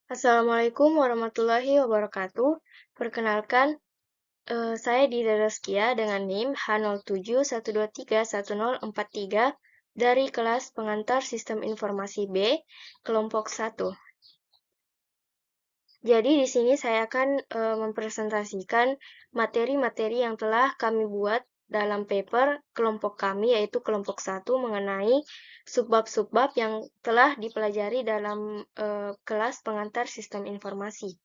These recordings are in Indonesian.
Assalamualaikum warahmatullahi wabarakatuh. Perkenalkan, saya Dida Raskia dengan NIM H0712311043 dari kelas pengantar Sistem Informasi B, kelompok 1. Jadi di sini saya akan mempresentasikan materi-materi yang telah kami buat dalam paper kelompok kami, yaitu kelompok 1, mengenai subbab-subbab yang telah dipelajari dalam kelas pengantar Sistem Informasi.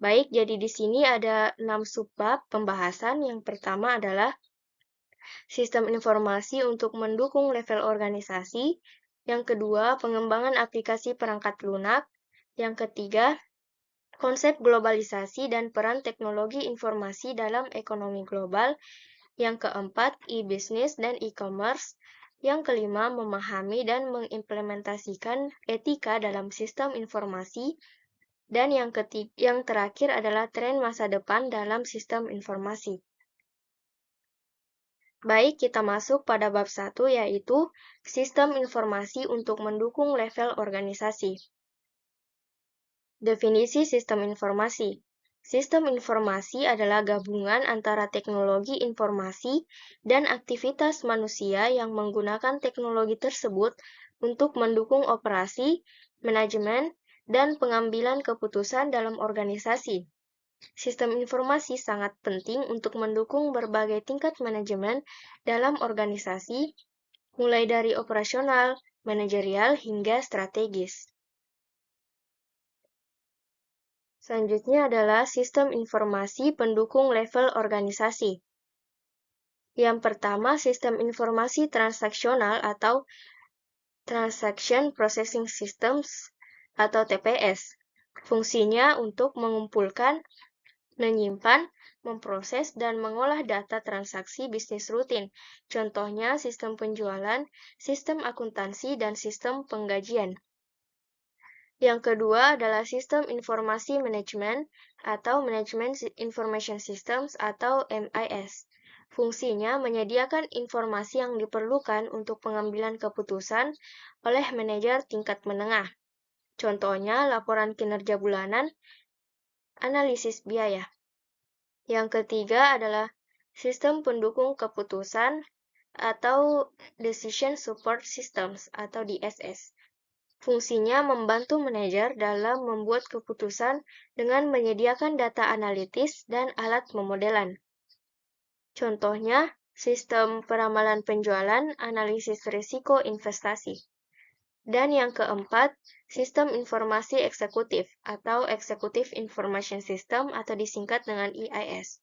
Baik, jadi di sini ada 6 subbab pembahasan. Yang pertama adalah sistem informasi untuk mendukung level organisasi. Yang kedua, pengembangan aplikasi perangkat lunak. Yang ketiga, konsep globalisasi dan peran teknologi informasi dalam ekonomi global. Yang keempat, e-business dan e-commerce. Yang kelima, memahami dan mengimplementasikan etika dalam sistem informasi. Dan yang terakhir adalah tren masa depan dalam sistem informasi. Baik, kita masuk pada bab 1, yaitu sistem informasi untuk mendukung level organisasi. Definisi sistem informasi. Sistem informasi adalah gabungan antara teknologi informasi dan aktivitas manusia yang menggunakan teknologi tersebut untuk mendukung operasi, manajemen, dan pengambilan keputusan dalam organisasi. Sistem informasi sangat penting untuk mendukung berbagai tingkat manajemen dalam organisasi, mulai dari operasional, manajerial, hingga strategis. Selanjutnya adalah sistem informasi pendukung level organisasi. Yang pertama, sistem informasi transaksional atau Transaction Processing Systems atau TPS. Fungsinya untuk mengumpulkan, menyimpan, memproses, dan mengolah data transaksi bisnis rutin. Contohnya sistem penjualan, sistem akuntansi, dan sistem penggajian. Yang kedua adalah sistem informasi manajemen atau Management Information Systems atau MIS. Fungsinya menyediakan informasi yang diperlukan untuk pengambilan keputusan oleh manajer tingkat menengah. Contohnya laporan kinerja bulanan, analisis biaya. Yang ketiga adalah sistem pendukung keputusan atau Decision Support Systems atau DSS. Fungsinya membantu manajer dalam membuat keputusan dengan menyediakan data analitis dan alat pemodelan. Contohnya, sistem peramalan penjualan, analisis risiko investasi. Dan yang keempat, sistem informasi eksekutif atau Executive Information System atau disingkat dengan EIS.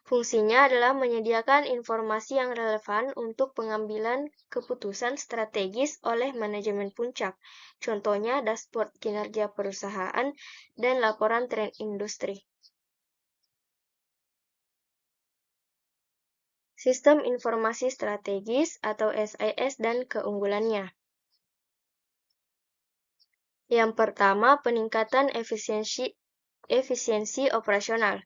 Fungsinya adalah menyediakan informasi yang relevan untuk pengambilan keputusan strategis oleh manajemen puncak. Contohnya dashboard kinerja perusahaan dan laporan tren industri. Sistem informasi strategis atau SIS dan keunggulannya. Yang pertama, peningkatan efisiensi operasional,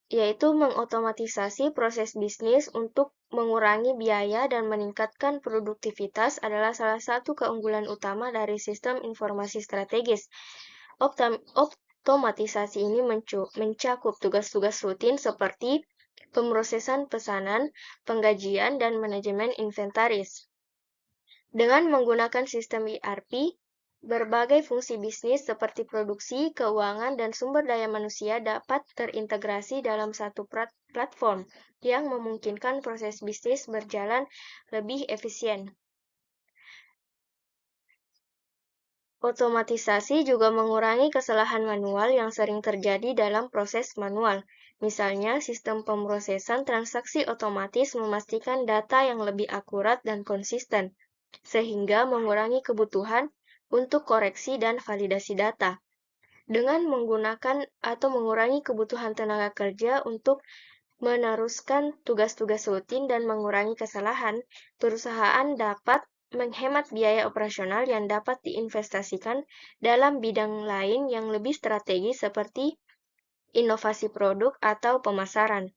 yaitu mengotomatisasi proses bisnis untuk mengurangi biaya dan meningkatkan produktivitas adalah salah satu keunggulan utama dari sistem informasi strategis. Otomatisasi ini mencakup tugas-tugas rutin seperti pemrosesan pesanan, penggajian, dan manajemen inventaris. Dengan menggunakan sistem ERP, berbagai fungsi bisnis seperti produksi, keuangan, dan sumber daya manusia dapat terintegrasi dalam satu platform yang memungkinkan proses bisnis berjalan lebih efisien. Otomatisasi juga mengurangi kesalahan manual yang sering terjadi dalam proses manual. Misalnya, sistem pemrosesan transaksi otomatis memastikan data yang lebih akurat dan konsisten, sehingga mengurangi kebutuhan untuk koreksi dan validasi data. Dengan menggunakan atau mengurangi kebutuhan tenaga kerja untuk meneruskan tugas-tugas rutin dan mengurangi kesalahan, perusahaan dapat menghemat biaya operasional yang dapat diinvestasikan dalam bidang lain yang lebih strategis seperti inovasi produk atau pemasaran.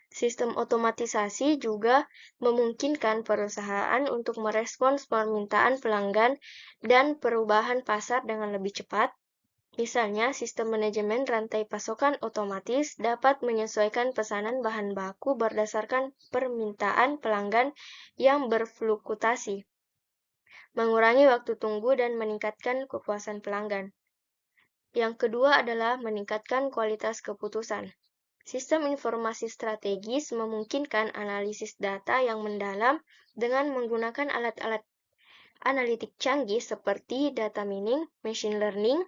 Sistem otomatisasi juga memungkinkan perusahaan untuk merespons permintaan pelanggan dan perubahan pasar dengan lebih cepat. Misalnya, sistem manajemen rantai pasokan otomatis dapat menyesuaikan pesanan bahan baku berdasarkan permintaan pelanggan yang berfluktuasi, mengurangi waktu tunggu dan meningkatkan kepuasan pelanggan. Yang kedua adalah meningkatkan kualitas keputusan. Sistem informasi strategis memungkinkan analisis data yang mendalam dengan menggunakan alat-alat analitik canggih seperti data mining, machine learning,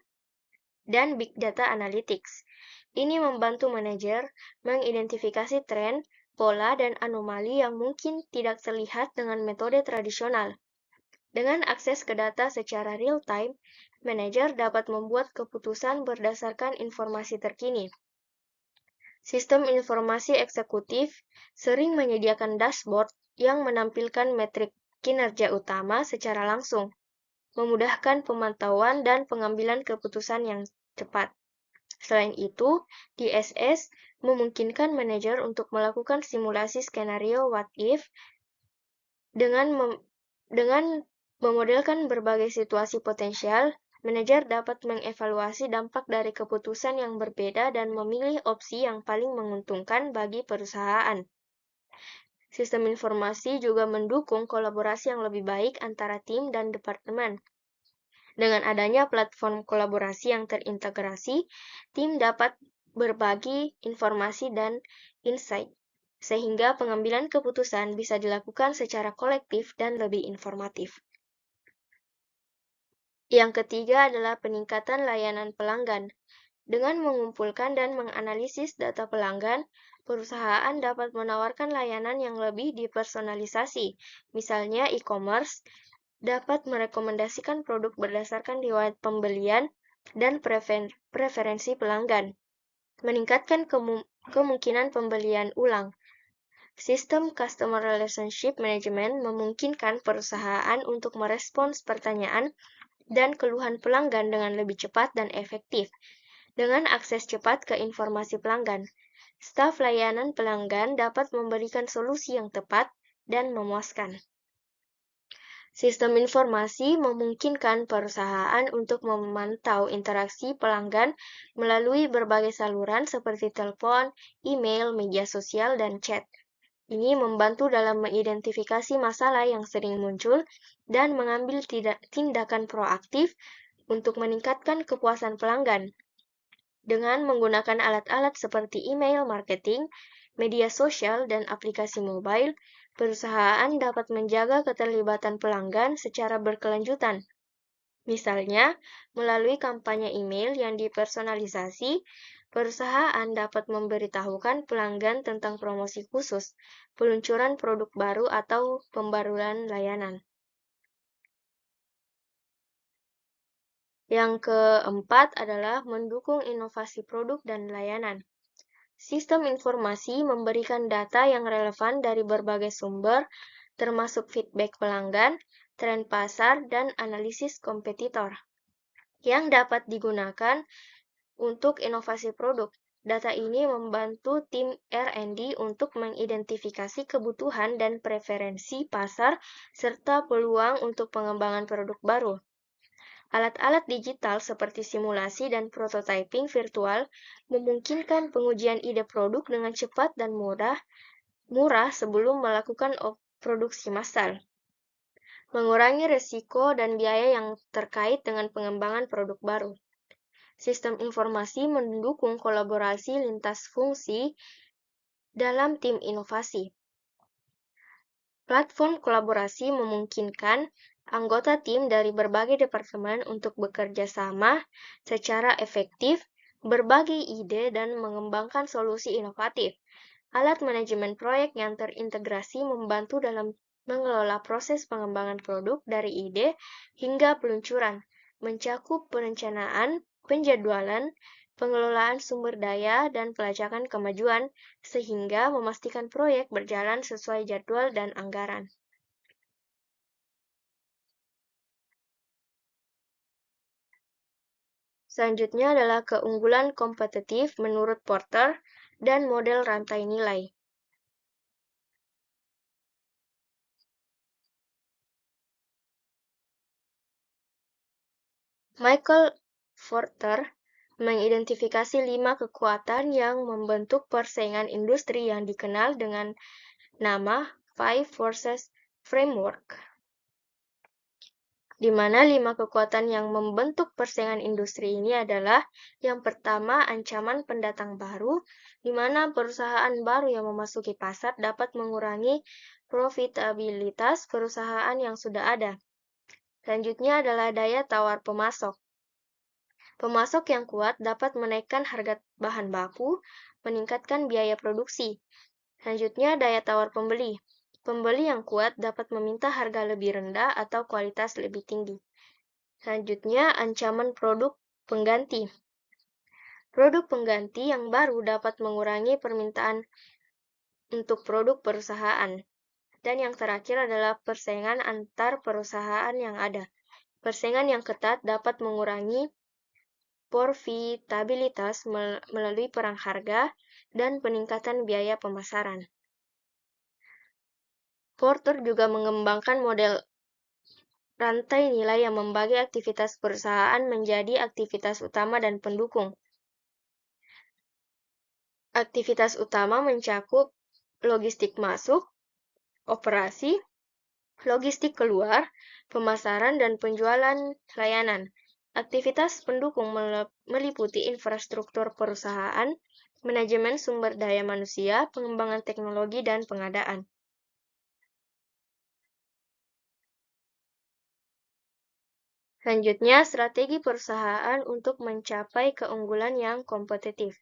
dan big data analytics. Ini membantu manajer mengidentifikasi tren, pola, dan anomali yang mungkin tidak terlihat dengan metode tradisional. Dengan akses ke data secara real-time, manajer dapat membuat keputusan berdasarkan informasi terkini. Sistem informasi eksekutif sering menyediakan dashboard yang menampilkan metrik kinerja utama secara langsung, memudahkan pemantauan dan pengambilan keputusan yang cepat. Selain itu, DSS memungkinkan manajer untuk melakukan simulasi skenario what if dengan memodelkan berbagai situasi potensial. Manajer dapat mengevaluasi dampak dari keputusan yang berbeda dan memilih opsi yang paling menguntungkan bagi perusahaan. Sistem informasi juga mendukung kolaborasi yang lebih baik antara tim dan departemen. Dengan adanya platform kolaborasi yang terintegrasi, tim dapat berbagi informasi dan insight, sehingga pengambilan keputusan bisa dilakukan secara kolektif dan lebih informatif. Yang ketiga adalah peningkatan layanan pelanggan. Dengan mengumpulkan dan menganalisis data pelanggan, perusahaan dapat menawarkan layanan yang lebih dipersonalisasi. Misalnya e-commerce dapat merekomendasikan produk berdasarkan riwayat pembelian dan preferensi pelanggan, meningkatkan kemungkinan pembelian ulang. Sistem Customer Relationship Management memungkinkan perusahaan untuk merespons pertanyaan dan keluhan pelanggan dengan lebih cepat dan efektif. Dengan akses cepat ke informasi pelanggan, staf layanan pelanggan dapat memberikan solusi yang tepat dan memuaskan. Sistem informasi memungkinkan perusahaan untuk memantau interaksi pelanggan melalui berbagai saluran seperti telepon, email, media sosial, dan chat. Ini membantu dalam mengidentifikasi masalah yang sering muncul dan mengambil tindakan proaktif untuk meningkatkan kepuasan pelanggan. Dengan menggunakan alat-alat seperti email marketing, media sosial, dan aplikasi mobile, perusahaan dapat menjaga keterlibatan pelanggan secara berkelanjutan. Misalnya, melalui kampanye email yang dipersonalisasi, perusahaan dapat memberitahukan pelanggan tentang promosi khusus, peluncuran produk baru, atau pembaruan layanan. Yang keempat adalah mendukung inovasi produk dan layanan. Sistem informasi memberikan data yang relevan dari berbagai sumber, termasuk feedback pelanggan, tren pasar, dan analisis kompetitor, yang dapat digunakan untuk inovasi produk. Data ini membantu tim R&D untuk mengidentifikasi kebutuhan dan preferensi pasar, serta peluang untuk pengembangan produk baru. Alat-alat digital seperti simulasi dan prototyping virtual memungkinkan pengujian ide produk dengan cepat dan murah sebelum melakukan produksi massal, mengurangi risiko dan biaya yang terkait dengan pengembangan produk baru. Sistem informasi mendukung kolaborasi lintas fungsi dalam tim inovasi. Platform kolaborasi memungkinkan anggota tim dari berbagai departemen untuk bekerja sama secara efektif, berbagi ide, dan mengembangkan solusi inovatif. Alat manajemen proyek yang terintegrasi membantu dalam mengelola proses pengembangan produk dari ide hingga peluncuran, mencakup perencanaan, penjadwalan, pengelolaan sumber daya, dan pelacakan kemajuan, sehingga memastikan proyek berjalan sesuai jadwal dan anggaran. Selanjutnya adalah keunggulan kompetitif menurut Porter dan model rantai nilai. Michael Porter mengidentifikasi 5 kekuatan yang membentuk persaingan industri yang dikenal dengan nama Five Forces Framework, di mana 5 kekuatan yang membentuk persaingan industri ini adalah yang pertama, ancaman pendatang baru, di mana perusahaan baru yang memasuki pasar dapat mengurangi profitabilitas perusahaan yang sudah ada. Selanjutnya adalah daya tawar pemasok. Pemasok yang kuat dapat menaikkan harga bahan baku, meningkatkan biaya produksi. Selanjutnya, daya tawar pembeli. Pembeli yang kuat dapat meminta harga lebih rendah atau kualitas lebih tinggi. Selanjutnya, ancaman produk pengganti. Produk pengganti yang baru dapat mengurangi permintaan untuk produk perusahaan. Dan yang terakhir adalah persaingan antar perusahaan yang ada. Persaingan yang ketat dapat mengurangi profitabilitas melalui perang harga dan peningkatan biaya pemasaran. Porter juga mengembangkan model rantai nilai yang membagi aktivitas perusahaan menjadi aktivitas utama dan pendukung. Aktivitas utama mencakup logistik masuk, operasi, logistik keluar, pemasaran, dan penjualan layanan. Aktivitas pendukung meliputi infrastruktur perusahaan, manajemen sumber daya manusia, pengembangan teknologi, dan pengadaan. Selanjutnya, strategi perusahaan untuk mencapai keunggulan yang kompetitif.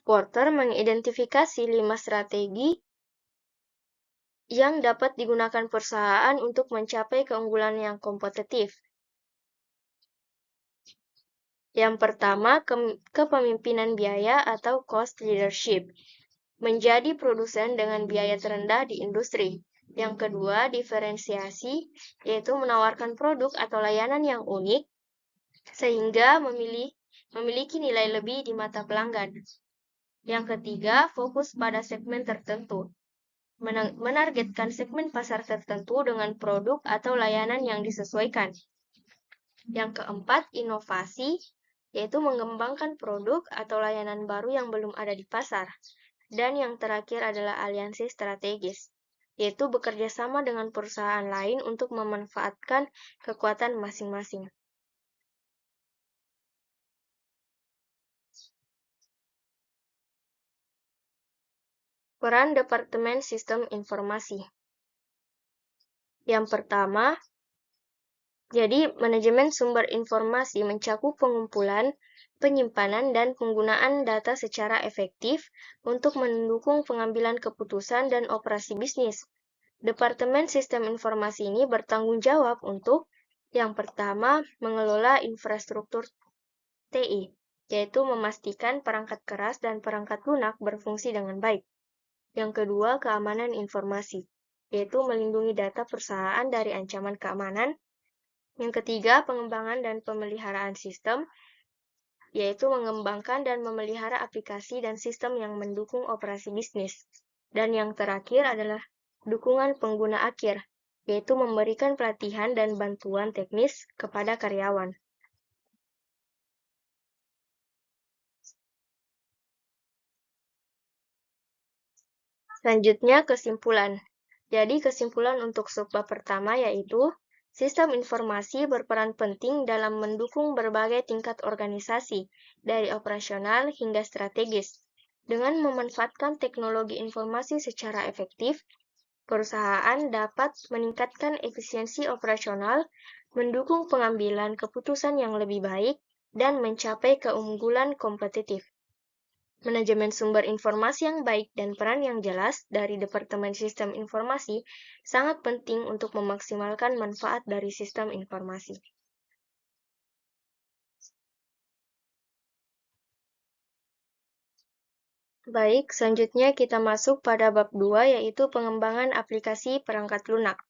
Porter mengidentifikasi 5 strategi yang dapat digunakan perusahaan untuk mencapai keunggulan yang kompetitif. Yang pertama, kepemimpinan biaya atau cost leadership. Menjadi produsen dengan biaya terendah di industri. Yang kedua, diferensiasi, yaitu menawarkan produk atau layanan yang unik, sehingga memiliki nilai lebih di mata pelanggan. Yang ketiga, fokus pada segmen tertentu. Menargetkan segmen pasar tertentu dengan produk atau layanan yang disesuaikan. Yang keempat, inovasi, yaitu mengembangkan produk atau layanan baru yang belum ada di pasar. Dan yang terakhir adalah aliansi strategis, yaitu bekerja sama dengan perusahaan lain untuk memanfaatkan kekuatan masing-masing. Peran Departemen Sistem Informasi. Yang pertama, jadi manajemen sumber informasi mencakup pengumpulan, penyimpanan, dan penggunaan data secara efektif untuk mendukung pengambilan keputusan dan operasi bisnis. Departemen Sistem Informasi ini bertanggung jawab untuk, yang pertama, mengelola infrastruktur TI, yaitu memastikan perangkat keras dan perangkat lunak berfungsi dengan baik. Yang kedua, keamanan informasi, yaitu melindungi data perusahaan dari ancaman keamanan. Yang ketiga, pengembangan dan pemeliharaan sistem, yaitu mengembangkan dan memelihara aplikasi dan sistem yang mendukung operasi bisnis. Dan yang terakhir adalah dukungan pengguna akhir, yaitu memberikan pelatihan dan bantuan teknis kepada karyawan. Selanjutnya, kesimpulan. Jadi, kesimpulan untuk subbab pertama yaitu sistem informasi berperan penting dalam mendukung berbagai tingkat organisasi, dari operasional hingga strategis. Dengan memanfaatkan teknologi informasi secara efektif, perusahaan dapat meningkatkan efisiensi operasional, mendukung pengambilan keputusan yang lebih baik, dan mencapai keunggulan kompetitif. Manajemen sumber informasi yang baik dan peran yang jelas dari Departemen Sistem Informasi sangat penting untuk memaksimalkan manfaat dari sistem informasi. Baik, selanjutnya kita masuk pada bab 2, yaitu pengembangan aplikasi perangkat lunak.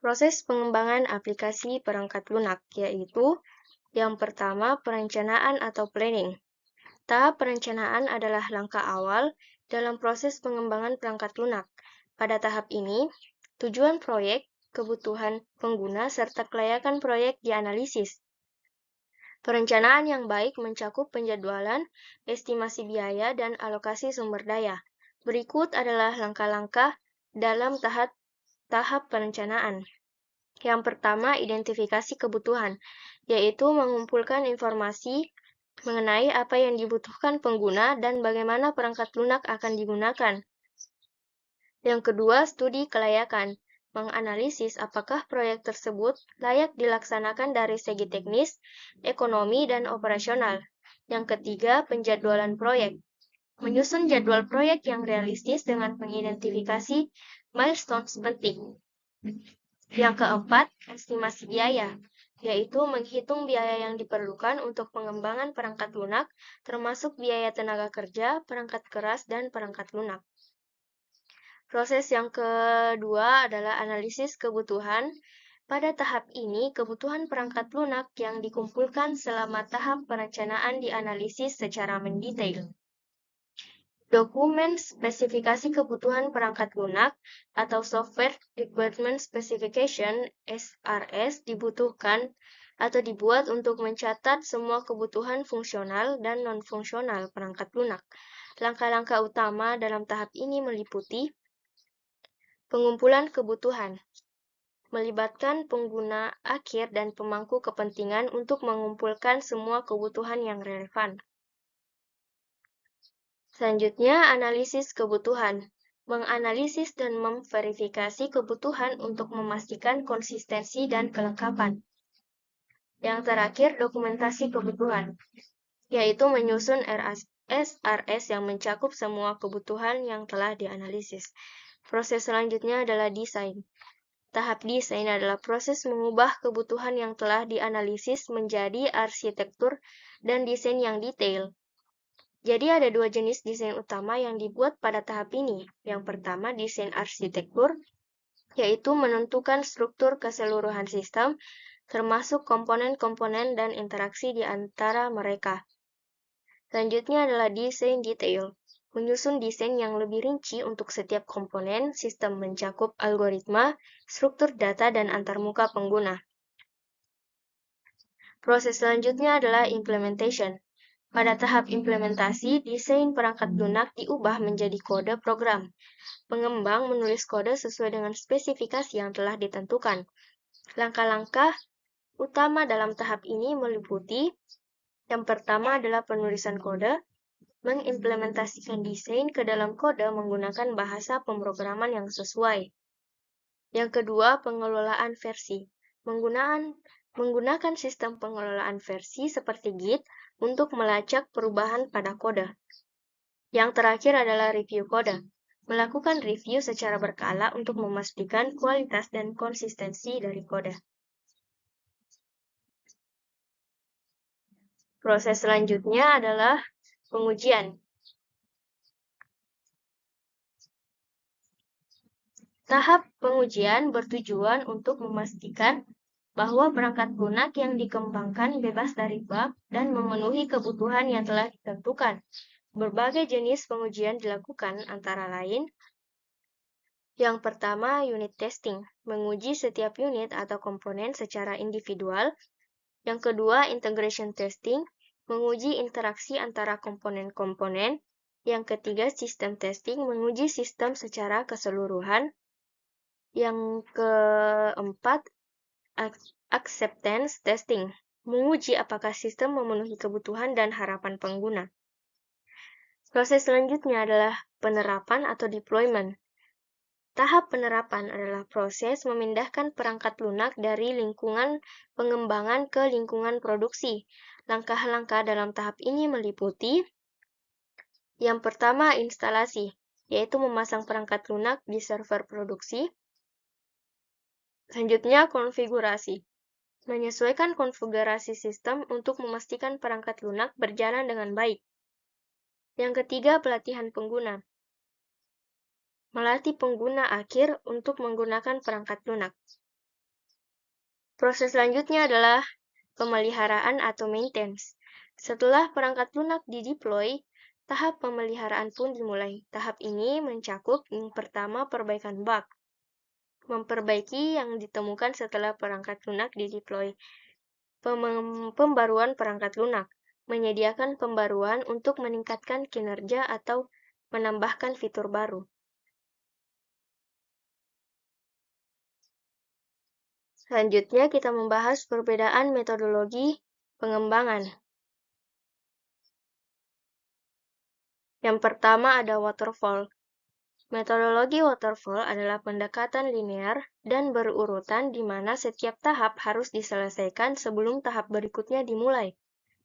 Proses pengembangan aplikasi perangkat lunak, yaitu yang pertama perencanaan atau planning. Tahap perencanaan adalah langkah awal dalam proses pengembangan perangkat lunak. Pada tahap ini, tujuan proyek, kebutuhan pengguna, serta kelayakan proyek dianalisis. Perencanaan yang baik mencakup penjadwalan, estimasi biaya, dan alokasi sumber daya. Berikut adalah langkah-langkah dalam tahap perencanaan. Yang pertama, identifikasi kebutuhan, yaitu mengumpulkan informasi mengenai apa yang dibutuhkan pengguna dan bagaimana perangkat lunak akan digunakan. Yang kedua, studi kelayakan, menganalisis apakah proyek tersebut layak dilaksanakan dari segi teknis, ekonomi, dan operasional. Yang ketiga, penjadwalan proyek, menyusun jadwal proyek yang realistis dengan mengidentifikasi milestones penting. Yang keempat, estimasi biaya, yaitu menghitung biaya yang diperlukan untuk pengembangan perangkat lunak, termasuk biaya tenaga kerja, perangkat keras, dan perangkat lunak. Proses yang kedua adalah analisis kebutuhan. Pada tahap ini, kebutuhan perangkat lunak yang dikumpulkan selama tahap perencanaan dianalisis secara mendetail. Dokumen spesifikasi kebutuhan perangkat lunak atau Software Requirement Specification (SRS) dibutuhkan atau dibuat untuk mencatat semua kebutuhan fungsional dan non-fungsional perangkat lunak. Langkah-langkah utama dalam tahap ini meliputi pengumpulan kebutuhan, melibatkan pengguna akhir dan pemangku kepentingan untuk mengumpulkan semua kebutuhan yang relevan. Selanjutnya, analisis kebutuhan. Menganalisis dan memverifikasi kebutuhan untuk memastikan konsistensi dan kelengkapan. Yang terakhir, dokumentasi kebutuhan, yaitu menyusun SRS yang mencakup semua kebutuhan yang telah dianalisis. Proses selanjutnya adalah desain. Tahap desain adalah proses mengubah kebutuhan yang telah dianalisis menjadi arsitektur dan desain yang detail. Jadi ada dua jenis desain utama yang dibuat pada tahap ini. Yang pertama, desain arsitektur, yaitu menentukan struktur keseluruhan sistem, termasuk komponen-komponen dan interaksi di antara mereka. Selanjutnya adalah desain detail, menyusun desain yang lebih rinci untuk setiap komponen, sistem mencakup algoritma, struktur data, dan antarmuka pengguna. Proses selanjutnya adalah implementation. Pada tahap implementasi, desain perangkat lunak diubah menjadi kode program. Pengembang menulis kode sesuai dengan spesifikasi yang telah ditentukan. Langkah-langkah utama dalam tahap ini meliputi yang pertama adalah penulisan kode, mengimplementasikan desain ke dalam kode menggunakan bahasa pemrograman yang sesuai. Yang kedua, pengelolaan versi. Menggunakan sistem pengelolaan versi seperti Git untuk melacak perubahan pada kode. Yang terakhir adalah review kode. Melakukan review secara berkala untuk memastikan kualitas dan konsistensi dari kode. Proses selanjutnya adalah pengujian. Tahap pengujian bertujuan untuk memastikan bahwa perangkat lunak yang dikembangkan bebas dari bug dan memenuhi kebutuhan yang telah ditentukan. Berbagai jenis pengujian dilakukan, antara lain, yang pertama, unit testing, menguji setiap unit atau komponen secara individual. Yang kedua, integration testing, menguji interaksi antara komponen-komponen. Yang ketiga, system testing, menguji sistem secara keseluruhan. Yang keempat, acceptance testing, menguji apakah sistem memenuhi kebutuhan dan harapan pengguna. Proses selanjutnya adalah penerapan atau deployment. Tahap penerapan adalah proses memindahkan perangkat lunak dari lingkungan pengembangan ke lingkungan produksi. Langkah-langkah dalam tahap ini meliputi yang pertama, instalasi, yaitu memasang perangkat lunak di server produksi. Selanjutnya, konfigurasi, menyesuaikan konfigurasi sistem untuk memastikan perangkat lunak berjalan dengan baik. Yang ketiga, pelatihan pengguna. Melatih pengguna akhir untuk menggunakan perangkat lunak. Proses selanjutnya adalah pemeliharaan atau maintenance. Setelah perangkat lunak dideploy, tahap pemeliharaan pun dimulai. Tahap ini mencakup yang pertama perbaikan bug, memperbaiki yang ditemukan setelah perangkat lunak dideploy. Pembaruan perangkat lunak, menyediakan pembaruan untuk meningkatkan kinerja atau menambahkan fitur baru. Selanjutnya kita membahas perbedaan metodologi pengembangan. Yang pertama ada waterfall. Metodologi waterfall adalah pendekatan linear dan berurutan di mana setiap tahap harus diselesaikan sebelum tahap berikutnya dimulai.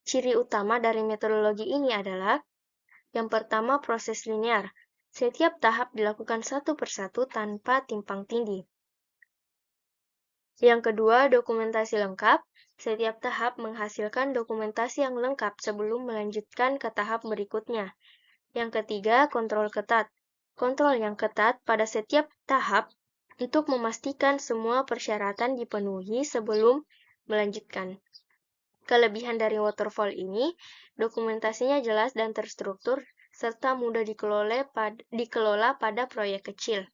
Ciri utama dari metodologi ini adalah yang pertama proses linear. Setiap tahap dilakukan satu persatu tanpa timpang tindih. Yang kedua, dokumentasi lengkap. Setiap tahap menghasilkan dokumentasi yang lengkap sebelum melanjutkan ke tahap berikutnya. Yang ketiga, kontrol ketat. Kontrol yang ketat pada setiap tahap untuk memastikan semua persyaratan dipenuhi sebelum melanjutkan. Kelebihan dari waterfall ini, dokumentasinya jelas dan terstruktur, serta mudah dikelola pada proyek kecil.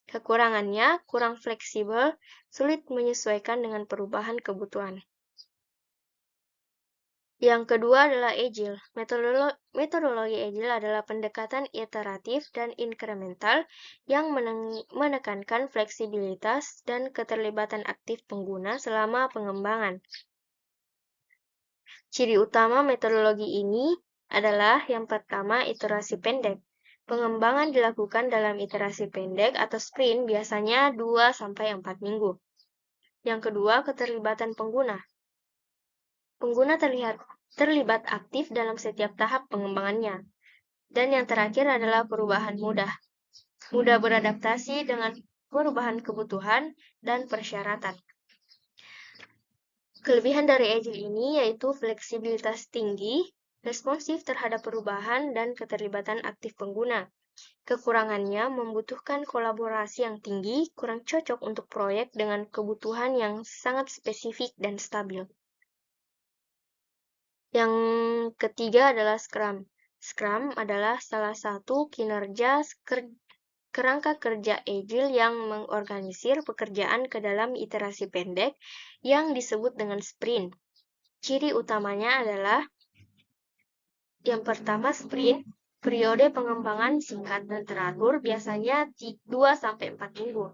Kekurangannya, kurang fleksibel, sulit menyesuaikan dengan perubahan kebutuhan. Yang kedua adalah Agile. Metodologi Agile adalah pendekatan iteratif dan inkremental yang menekankan fleksibilitas dan keterlibatan aktif pengguna selama pengembangan. Ciri utama metodologi ini adalah yang pertama, iterasi pendek. Pengembangan dilakukan dalam iterasi pendek atau sprint biasanya 2-4 minggu. Yang kedua, keterlibatan pengguna. Pengguna terlibat aktif dalam setiap tahap pengembangannya. Dan yang terakhir adalah perubahan mudah. Mudah beradaptasi dengan perubahan kebutuhan dan persyaratan. Kelebihan dari Agile ini yaitu fleksibilitas tinggi, responsif terhadap perubahan, dan keterlibatan aktif pengguna. Kekurangannya membutuhkan kolaborasi yang tinggi, kurang cocok untuk proyek dengan kebutuhan yang sangat spesifik dan stabil. Yang ketiga adalah Scrum. Scrum adalah salah satu kerangka kerja Agile yang mengorganisir pekerjaan ke dalam iterasi pendek yang disebut dengan sprint. Ciri utamanya adalah yang pertama sprint, periode pengembangan singkat dan teratur, biasanya 2-4 minggu.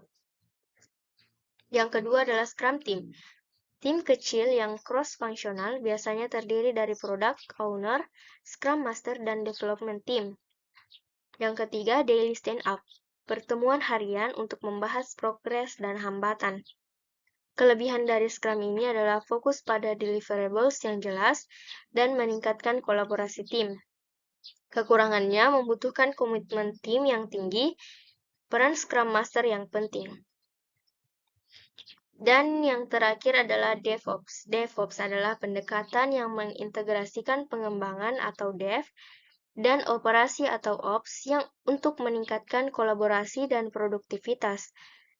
Yang kedua adalah Scrum Team. Tim kecil yang cross-functional biasanya terdiri dari Product Owner, Scrum Master, dan Development Team. Yang ketiga, Daily Stand-Up. Pertemuan harian untuk membahas progres dan hambatan. Kelebihan dari Scrum ini adalah fokus pada deliverables yang jelas dan meningkatkan kolaborasi tim. Kekurangannya membutuhkan komitmen tim yang tinggi, peran Scrum Master yang penting. Dan yang terakhir adalah DevOps. DevOps adalah pendekatan yang mengintegrasikan pengembangan atau dev dan operasi atau ops yang untuk meningkatkan kolaborasi dan produktivitas.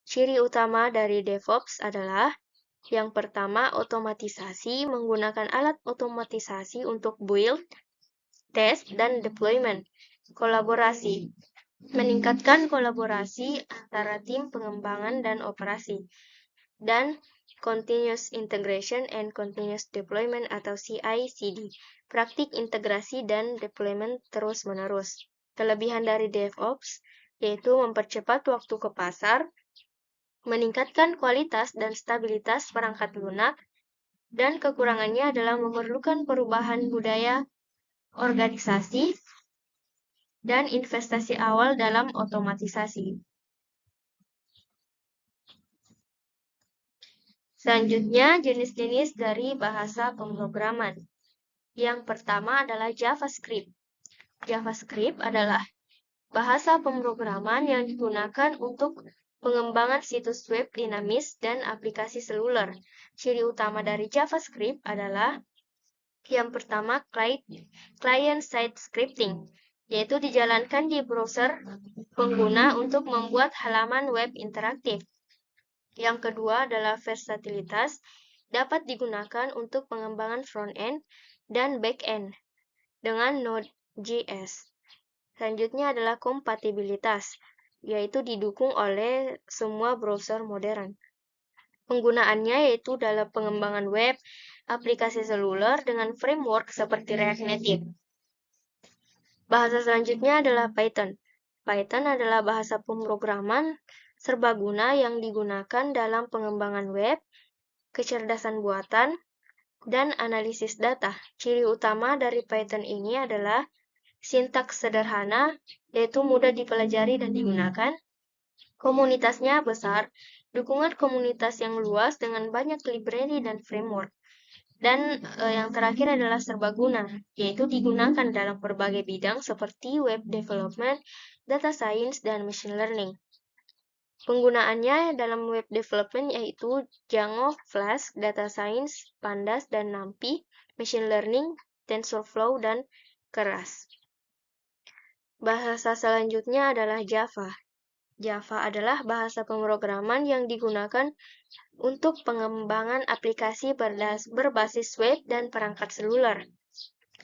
Ciri utama dari DevOps adalah yang pertama, otomatisasi menggunakan alat otomatisasi untuk build, test, dan deployment. Kolaborasi meningkatkan kolaborasi antara tim pengembangan dan operasi. Dan continuous integration and continuous deployment atau CI/CD, praktik integrasi dan deployment terus-menerus. Kelebihan dari DevOps yaitu mempercepat waktu ke pasar, meningkatkan kualitas dan stabilitas perangkat lunak, dan kekurangannya adalah memerlukan perubahan budaya organisasi dan investasi awal dalam otomatisasi. Selanjutnya, jenis-jenis dari bahasa pemrograman. Yang pertama adalah JavaScript. JavaScript adalah bahasa pemrograman yang digunakan untuk pengembangan situs web dinamis dan aplikasi seluler. Ciri utama dari JavaScript adalah yang pertama, client-side scripting, yaitu dijalankan di browser pengguna untuk membuat halaman web interaktif. Yang kedua adalah versatilitas, dapat digunakan untuk pengembangan front-end dan back-end dengan Node.js. Selanjutnya adalah kompatibilitas, yaitu didukung oleh semua browser modern. Penggunaannya yaitu dalam pengembangan web, aplikasi seluler dengan framework seperti React Native. Bahasa selanjutnya adalah Python. Python adalah bahasa pemrograman serbaguna yang digunakan dalam pengembangan web, kecerdasan buatan, dan analisis data. Ciri utama dari Python ini adalah sintaks sederhana, yaitu mudah dipelajari dan digunakan. Komunitasnya besar, dukungan komunitas yang luas dengan banyak library dan framework. Dan yang terakhir adalah serbaguna, yaitu digunakan dalam berbagai bidang seperti web development, data science, dan machine learning. Penggunaannya dalam web development yaitu Django, Flask, data science, Pandas, dan NumPy, machine learning, TensorFlow, dan Keras. Bahasa selanjutnya adalah Java. Java adalah bahasa pemrograman yang digunakan untuk pengembangan aplikasi berbasis web dan perangkat seluler.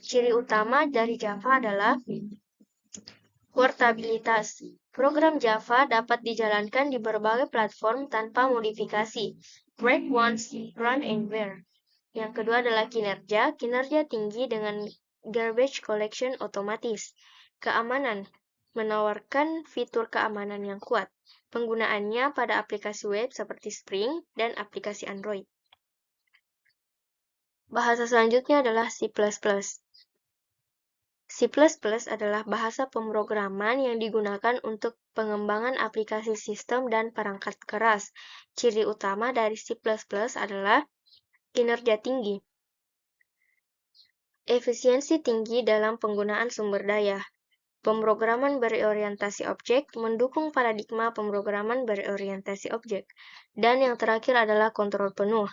Ciri utama dari Java adalah portabilitas. Program Java dapat dijalankan di berbagai platform tanpa modifikasi. Break once, run anywhere. Yang kedua adalah kinerja. Kinerja tinggi dengan garbage collection otomatis. Keamanan. Menawarkan fitur keamanan yang kuat. Penggunaannya pada aplikasi web seperti Spring dan aplikasi Android. Bahasa selanjutnya adalah C++. C++ adalah bahasa pemrograman yang digunakan untuk pengembangan aplikasi sistem dan perangkat keras. Ciri utama dari C++ adalah kinerja tinggi, efisiensi tinggi dalam penggunaan sumber daya. Pemrograman berorientasi objek mendukung paradigma pemrograman berorientasi objek. Dan yang terakhir adalah kontrol penuh.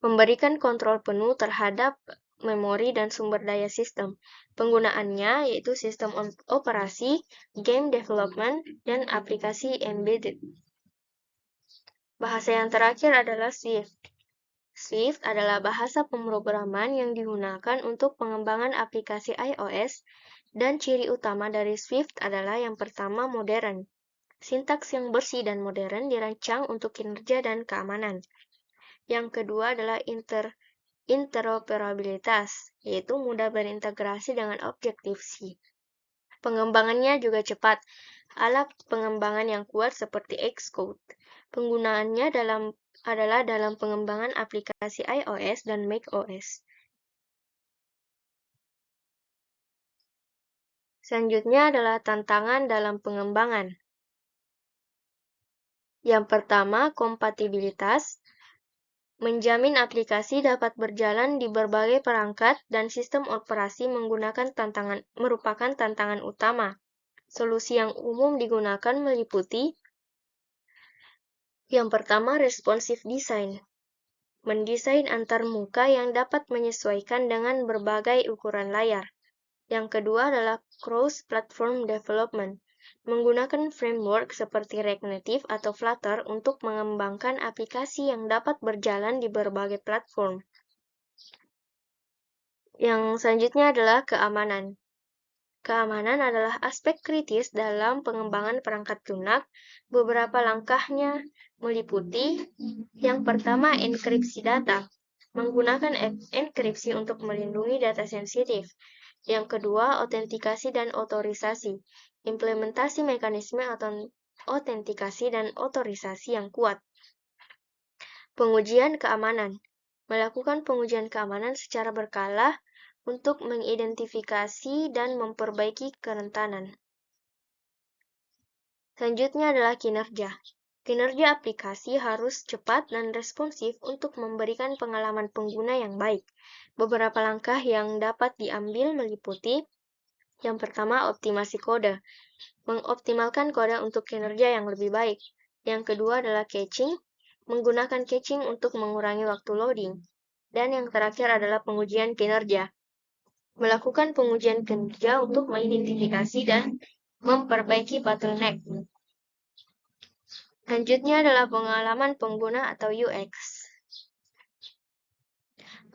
Memberikan kontrol penuh terhadap memori dan sumber daya sistem. Penggunaannya yaitu sistem operasi, game development, dan aplikasi embedded. Bahasa yang terakhir adalah Swift. Swift adalah bahasa pemrograman yang digunakan untuk pengembangan aplikasi iOS, dan ciri utama dari Swift adalah yang pertama modern. Sintaks yang bersih dan modern dirancang untuk kinerja dan keamanan. Yang kedua adalah interoperabilitas, yaitu mudah berintegrasi dengan Objective-C. Pengembangannya juga cepat, alat pengembangan yang kuat seperti Xcode. Penggunaannya adalah dalam pengembangan aplikasi iOS dan macOS. Selanjutnya adalah tantangan dalam pengembangan. Yang pertama, kompatibilitas. Menjamin aplikasi dapat berjalan di berbagai perangkat dan sistem operasi merupakan tantangan utama. Solusi yang umum digunakan meliputi yang pertama, responsive design. Mendesain antarmuka yang dapat menyesuaikan dengan berbagai ukuran layar. Yang kedua adalah cross-platform development. Menggunakan framework seperti React Native atau Flutter untuk mengembangkan aplikasi yang dapat berjalan di berbagai platform. Yang selanjutnya adalah keamanan. Keamanan adalah aspek kritis dalam pengembangan perangkat lunak. Beberapa langkahnya meliputi yang pertama, enkripsi data. Menggunakan enkripsi untuk melindungi data sensitif. Yang kedua, autentikasi dan otorisasi. Implementasi mekanisme autentikasi dan otorisasi yang kuat. Pengujian keamanan. Melakukan pengujian keamanan secara berkala untuk mengidentifikasi dan memperbaiki kerentanan. Selanjutnya adalah kinerja. Kinerja aplikasi harus cepat dan responsif untuk memberikan pengalaman pengguna yang baik. Beberapa langkah yang dapat diambil meliputi yang pertama, optimasi kode. Mengoptimalkan kode untuk kinerja yang lebih baik. Yang kedua adalah caching. Menggunakan caching untuk mengurangi waktu loading. Dan yang terakhir adalah pengujian kinerja. Melakukan pengujian kinerja untuk mengidentifikasi dan memperbaiki bottleneck. Selanjutnya adalah pengalaman pengguna atau UX.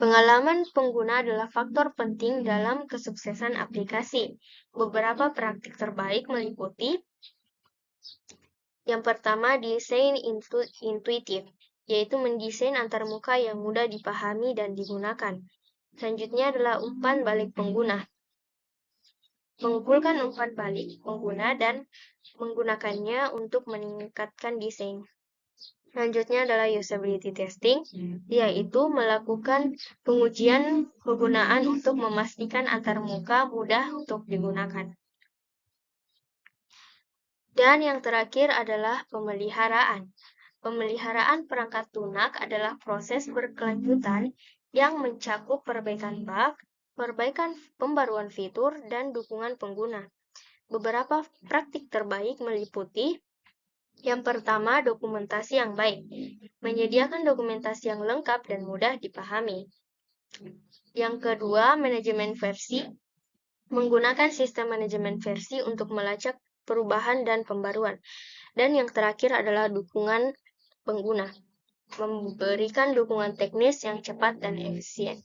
Pengalaman pengguna adalah faktor penting dalam kesuksesan aplikasi. Beberapa praktik terbaik meliputi yang pertama, desain intuitif, yaitu mendesain antarmuka yang mudah dipahami dan digunakan. Selanjutnya adalah umpan balik pengguna. Mengumpulkan umpan balik pengguna dan menggunakannya untuk meningkatkan desain. Selanjutnya adalah usability testing, yaitu melakukan pengujian penggunaan untuk memastikan antarmuka mudah untuk digunakan. Dan yang terakhir adalah pemeliharaan. Pemeliharaan perangkat lunak adalah proses berkelanjutan yang mencakup perbaikan bug, perbaikan pembaruan fitur, dan dukungan pengguna. Beberapa praktik terbaik meliputi yang pertama, dokumentasi yang baik. Menyediakan dokumentasi yang lengkap dan mudah dipahami. Yang kedua, manajemen versi. Menggunakan sistem manajemen versi untuk melacak perubahan dan pembaruan. Dan yang terakhir adalah dukungan pengguna. Memberikan dukungan teknis yang cepat dan efisien.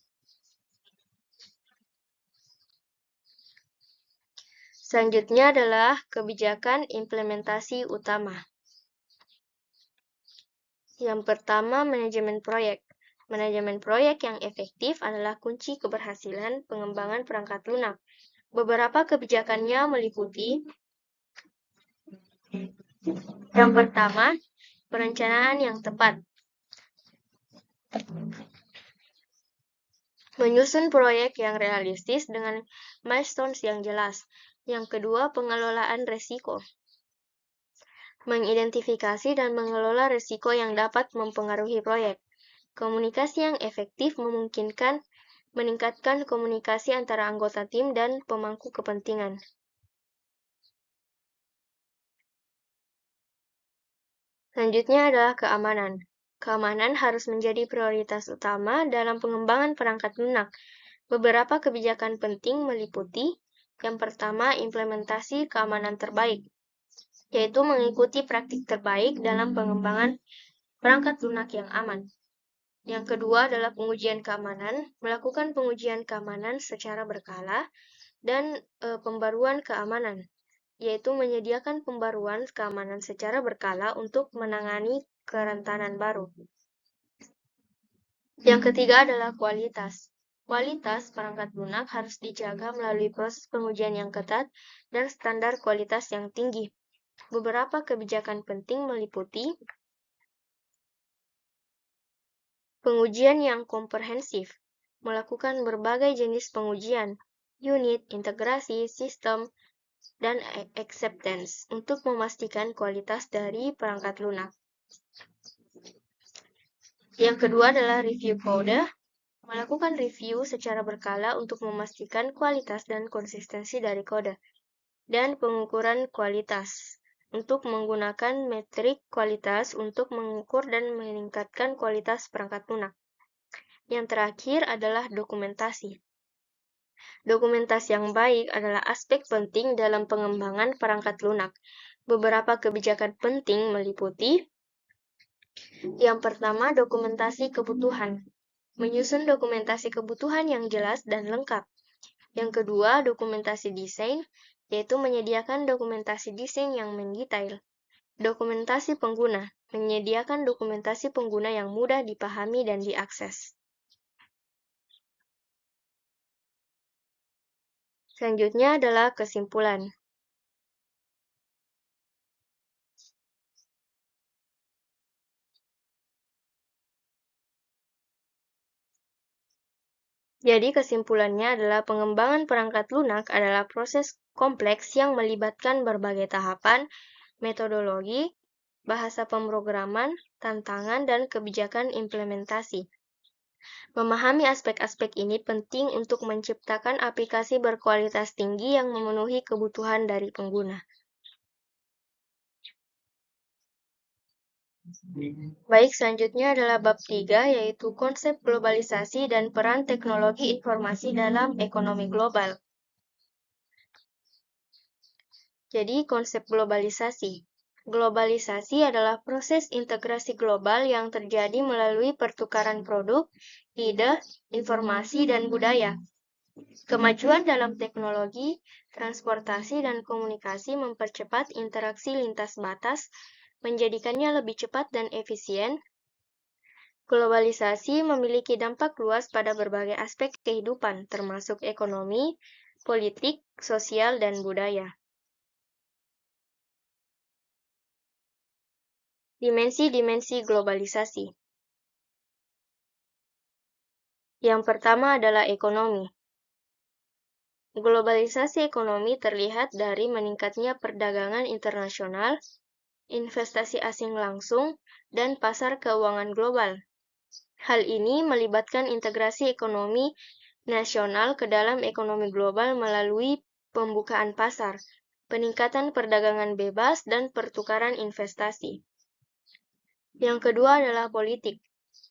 Selanjutnya adalah kebijakan implementasi utama. Yang pertama, manajemen proyek. Manajemen proyek yang efektif adalah kunci keberhasilan pengembangan perangkat lunak. Beberapa kebijakannya meliputi yang pertama, perencanaan yang tepat. Menyusun proyek yang realistis dengan milestones yang jelas. Yang kedua, pengelolaan risiko. Mengidentifikasi dan mengelola risiko yang dapat mempengaruhi proyek. Komunikasi yang efektif memungkinkan meningkatkan komunikasi antara anggota tim dan pemangku kepentingan. Selanjutnya adalah keamanan. Keamanan harus menjadi prioritas utama dalam pengembangan perangkat lunak. Beberapa kebijakan penting meliputi yang pertama, implementasi keamanan terbaik, yaitu mengikuti praktik terbaik dalam pengembangan perangkat lunak yang aman. Yang kedua adalah pengujian keamanan, melakukan pengujian keamanan secara berkala, dan pembaruan keamanan, yaitu menyediakan pembaruan keamanan secara berkala untuk menangani kerentanan baru. Yang ketiga adalah kualitas. Kualitas perangkat lunak harus dijaga melalui proses pengujian yang ketat dan standar kualitas yang tinggi. Beberapa kebijakan penting meliputi pengujian yang komprehensif, melakukan berbagai jenis pengujian, unit, integrasi, sistem, dan acceptance untuk memastikan kualitas dari perangkat lunak. Yang kedua adalah review kode, melakukan review secara berkala untuk memastikan kualitas dan konsistensi dari kode, dan pengukuran kualitas untuk menggunakan metrik kualitas untuk mengukur dan meningkatkan kualitas perangkat lunak. Yang terakhir adalah dokumentasi. Dokumentasi yang baik adalah aspek penting dalam pengembangan perangkat lunak. Beberapa kebijakan penting meliputi yang pertama, dokumentasi kebutuhan. Menyusun dokumentasi kebutuhan yang jelas dan lengkap. Yang kedua, dokumentasi desain, yaitu menyediakan dokumentasi desain yang mendetail. Dokumentasi pengguna, menyediakan dokumentasi pengguna yang mudah dipahami dan diakses. Selanjutnya adalah kesimpulan. Jadi kesimpulannya adalah pengembangan perangkat lunak adalah proses kompleks yang melibatkan berbagai tahapan, metodologi, bahasa pemrograman, tantangan, dan kebijakan implementasi. Memahami aspek-aspek ini penting untuk menciptakan aplikasi berkualitas tinggi yang memenuhi kebutuhan dari pengguna. Baik, selanjutnya adalah bab 3, yaitu konsep globalisasi dan peran teknologi informasi dalam ekonomi global. Jadi, konsep globalisasi. Globalisasi adalah proses integrasi global yang terjadi melalui pertukaran produk, ide, informasi, dan budaya. Kemajuan dalam teknologi, transportasi, dan komunikasi mempercepat interaksi lintas batas, menjadikannya lebih cepat dan efisien. Globalisasi memiliki dampak luas pada berbagai aspek kehidupan, termasuk ekonomi, politik, sosial, dan budaya. Dimensi-dimensi globalisasi. Yang pertama adalah ekonomi. Globalisasi ekonomi terlihat dari meningkatnya perdagangan internasional, investasi asing langsung, dan pasar keuangan global. Hal ini melibatkan integrasi ekonomi nasional ke dalam ekonomi global melalui pembukaan pasar, peningkatan perdagangan bebas, dan pertukaran investasi. Yang kedua adalah politik.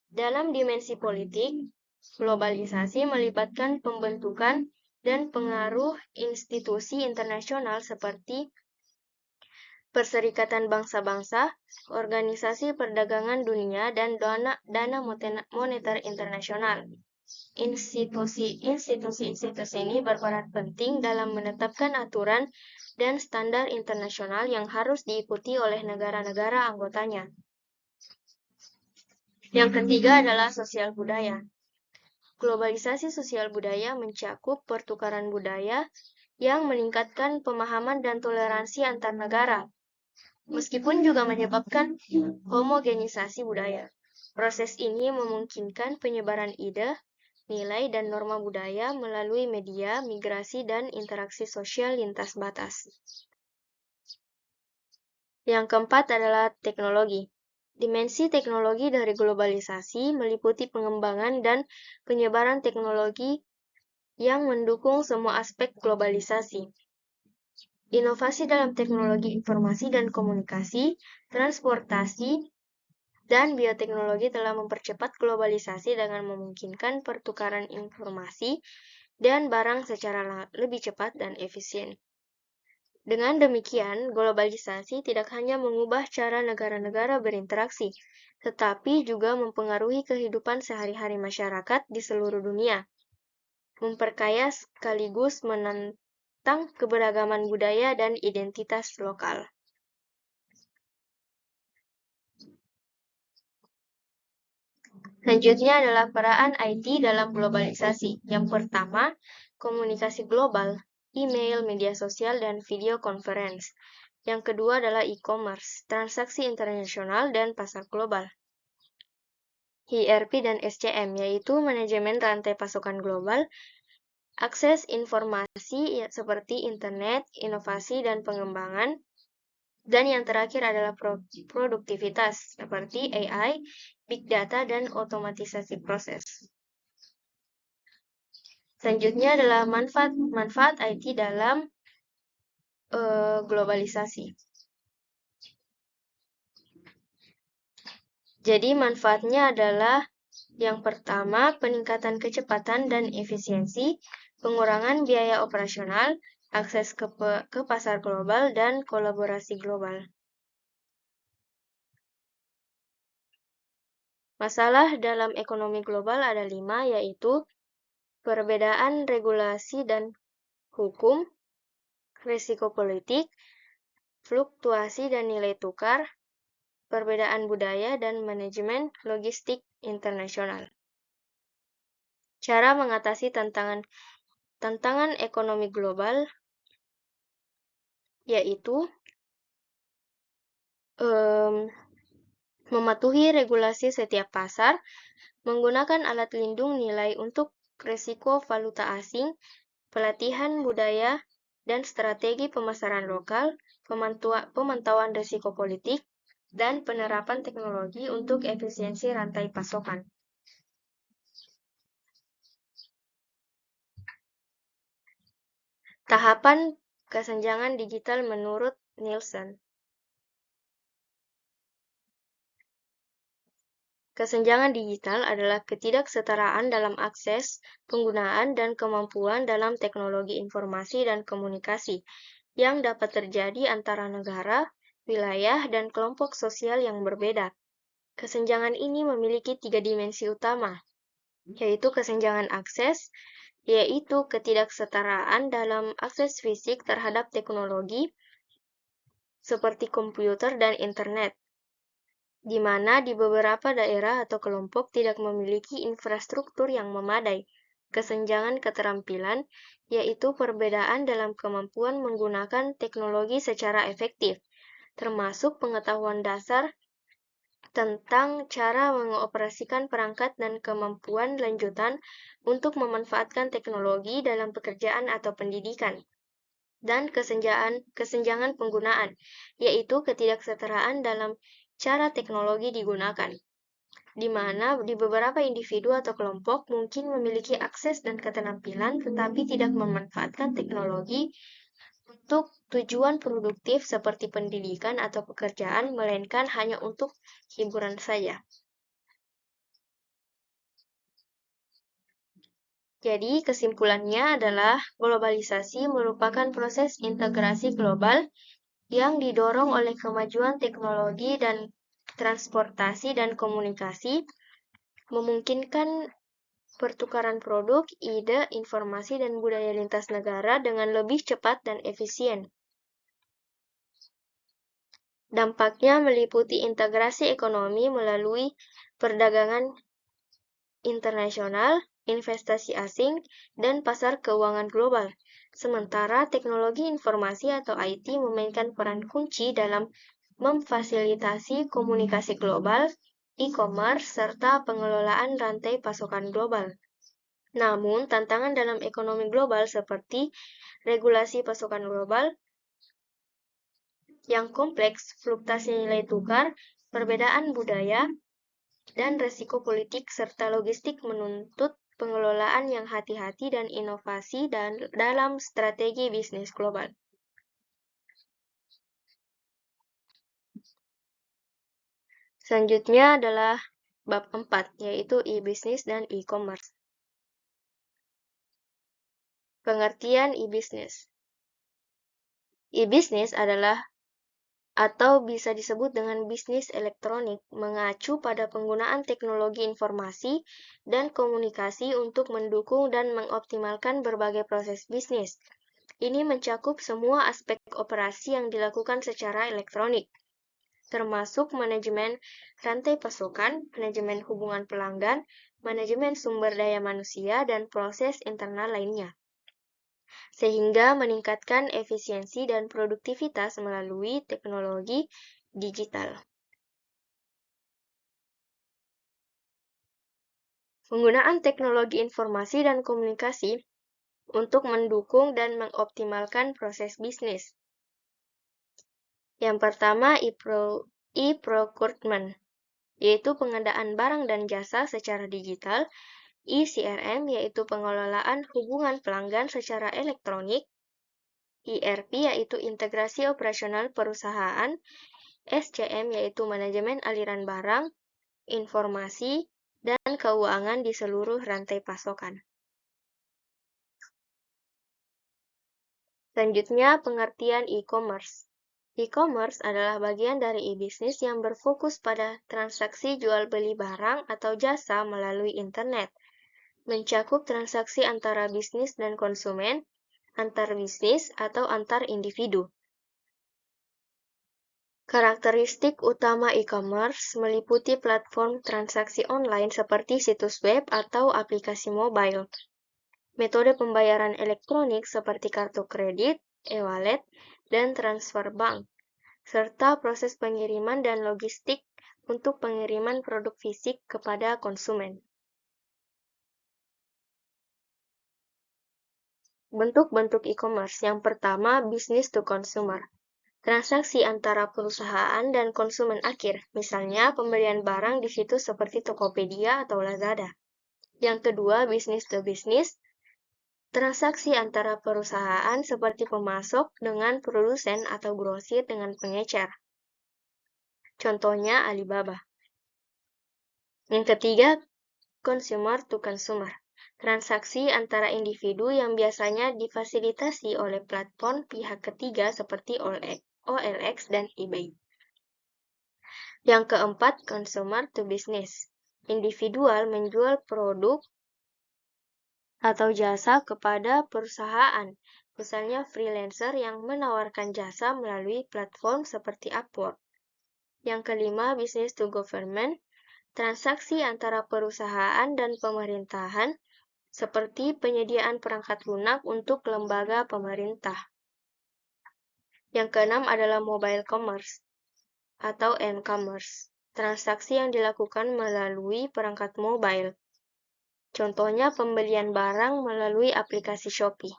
Dalam dimensi politik, globalisasi melibatkan pembentukan dan pengaruh institusi internasional seperti Perserikatan Bangsa-Bangsa, Organisasi Perdagangan Dunia, dan Dana Moneter Internasional. Institusi-institusi ini berperan penting dalam menetapkan aturan dan standar internasional yang harus diikuti oleh negara-negara anggotanya. Yang ketiga adalah sosial budaya. Globalisasi sosial budaya mencakup pertukaran budaya yang meningkatkan pemahaman dan toleransi antar negara, meskipun juga menyebabkan homogenisasi budaya. Proses ini memungkinkan penyebaran ide, nilai, dan norma budaya melalui media, migrasi, dan interaksi sosial lintas batas. Yang keempat adalah teknologi. Dimensi teknologi dari globalisasi meliputi pengembangan dan penyebaran teknologi yang mendukung semua aspek globalisasi. Inovasi dalam teknologi informasi dan komunikasi, transportasi, dan bioteknologi telah mempercepat globalisasi dengan memungkinkan pertukaran informasi dan barang secara lebih cepat dan efisien. Dengan demikian, globalisasi tidak hanya mengubah cara negara-negara berinteraksi, tetapi juga mempengaruhi kehidupan sehari-hari masyarakat di seluruh dunia, memperkaya sekaligus menentang keberagaman budaya dan identitas lokal. Selanjutnya adalah peran IT dalam globalisasi. Yang pertama, komunikasi global, email, media sosial, dan video conference. Yang kedua adalah e-commerce, transaksi internasional, dan pasar global. ERP dan SCM, yaitu manajemen rantai pasokan global, akses informasi seperti internet, inovasi, dan pengembangan. Dan yang terakhir adalah produktivitas, seperti AI, big data, dan otomatisasi proses. Selanjutnya adalah manfaat IT dalam globalisasi. Jadi manfaatnya adalah yang pertama, peningkatan kecepatan dan efisiensi, pengurangan biaya operasional, akses ke pasar global, dan kolaborasi global. Masalah dalam ekonomi global ada 5, yaitu perbedaan regulasi dan hukum, risiko politik, fluktuasi dan nilai tukar, perbedaan budaya, dan manajemen logistik internasional. Cara mengatasi tantangan ekonomi global yaitu mematuhi regulasi setiap pasar, menggunakan alat lindung nilai untuk risiko valuta asing, pelatihan budaya dan strategi pemasaran lokal, pemantauan risiko politik, dan penerapan teknologi untuk efisiensi rantai pasokan. Tahapan kesenjangan digital menurut Nielsen. Kesenjangan digital adalah ketidaksetaraan dalam akses, penggunaan, dan kemampuan dalam teknologi informasi dan komunikasi yang dapat terjadi antara negara, wilayah, dan kelompok sosial yang berbeda. Kesenjangan ini memiliki 3 dimensi utama, yaitu kesenjangan akses, yaitu ketidaksetaraan dalam akses fisik terhadap teknologi seperti komputer dan internet, di mana di beberapa daerah atau kelompok tidak memiliki infrastruktur yang memadai. Kesenjangan keterampilan, yaitu perbedaan dalam kemampuan menggunakan teknologi secara efektif, termasuk pengetahuan dasar tentang cara mengoperasikan perangkat dan kemampuan lanjutan untuk memanfaatkan teknologi dalam pekerjaan atau pendidikan. Dan kesenjangan penggunaan, yaitu ketidaksetaraan dalam cara teknologi digunakan, di mana di beberapa individu atau kelompok mungkin memiliki akses dan keterampilan tetapi tidak memanfaatkan teknologi untuk tujuan produktif seperti pendidikan atau pekerjaan, melainkan hanya untuk hiburan saja. Jadi, kesimpulannya adalah globalisasi merupakan proses integrasi global yang didorong oleh kemajuan teknologi dan transportasi dan komunikasi, memungkinkan pertukaran produk, ide, informasi, dan budaya lintas negara dengan lebih cepat dan efisien. Dampaknya meliputi integrasi ekonomi melalui perdagangan internasional, investasi asing, dan pasar keuangan global. Sementara teknologi informasi atau IT memainkan peran kunci dalam memfasilitasi komunikasi global, e-commerce, serta pengelolaan rantai pasokan global. Namun, tantangan dalam ekonomi global seperti regulasi pasokan global yang kompleks, fluktuasi nilai tukar, perbedaan budaya, dan resiko politik serta logistik menuntut pengelolaan yang hati-hati dan inovasi dalam strategi bisnis global. Selanjutnya adalah bab 4, yaitu e-business dan e-commerce. Pengertian e-business. E-business adalah atau bisa disebut dengan bisnis elektronik, mengacu pada penggunaan teknologi informasi dan komunikasi untuk mendukung dan mengoptimalkan berbagai proses bisnis. Ini mencakup semua aspek operasi yang dilakukan secara elektronik, termasuk manajemen rantai pasokan, manajemen hubungan pelanggan, manajemen sumber daya manusia, dan proses internal lainnya, sehingga meningkatkan efisiensi dan produktivitas melalui teknologi digital. Penggunaan teknologi informasi dan komunikasi untuk mendukung dan mengoptimalkan proses bisnis. Yang pertama, e-procurement, yaitu pengadaan barang dan jasa secara digital. E-CRM, yaitu pengelolaan hubungan pelanggan secara elektronik. ERP, yaitu integrasi operasional perusahaan. SCM, yaitu manajemen aliran barang, informasi, dan keuangan di seluruh rantai pasokan. Selanjutnya, pengertian e-commerce. E-commerce adalah bagian dari e-business yang berfokus pada transaksi jual-beli barang atau jasa melalui internet, mencakup transaksi antara bisnis dan konsumen, antar bisnis, atau antar individu. Karakteristik utama e-commerce meliputi platform transaksi online seperti situs web atau aplikasi mobile, metode pembayaran elektronik seperti kartu kredit, e-wallet, dan transfer bank, serta proses pengiriman dan logistik untuk pengiriman produk fisik kepada konsumen. Bentuk-bentuk e-commerce. Yang pertama, business to consumer. Transaksi antara perusahaan dan konsumen akhir, misalnya pembelian barang di situs seperti Tokopedia atau Lazada. Yang kedua, business to business. Transaksi antara perusahaan seperti pemasok dengan produsen atau grosir dengan pengecer. Contohnya Alibaba. Yang ketiga, consumer to consumer. Transaksi antara individu yang biasanya difasilitasi oleh platform pihak ketiga seperti OLX. OLX, dan eBay. Yang keempat, consumer to business. Individual menjual produk atau jasa kepada perusahaan, misalnya freelancer yang menawarkan jasa melalui platform seperti Upwork. Yang kelima, business to government. Transaksi antara perusahaan dan pemerintahan, seperti penyediaan perangkat lunak untuk lembaga pemerintah. Yang keenam adalah mobile commerce atau m-commerce. Transaksi yang dilakukan melalui perangkat mobile. Contohnya pembelian barang melalui aplikasi Shopee.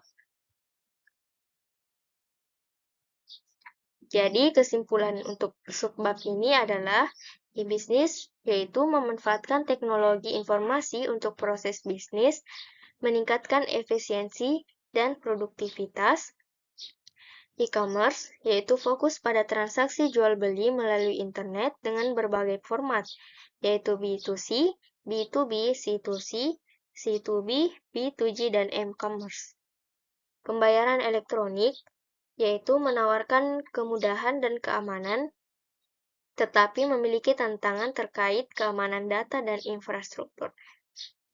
Jadi kesimpulan untuk subbab ini adalah e-bisnis yaitu memanfaatkan teknologi informasi untuk proses bisnis, meningkatkan efisiensi dan produktivitas. E-commerce yaitu fokus pada transaksi jual-beli melalui internet dengan berbagai format, yaitu B2C, B2B, C2C, C2B, B2G, dan m-commerce. Pembayaran elektronik yaitu menawarkan kemudahan dan keamanan, tetapi memiliki tantangan terkait keamanan data dan infrastruktur.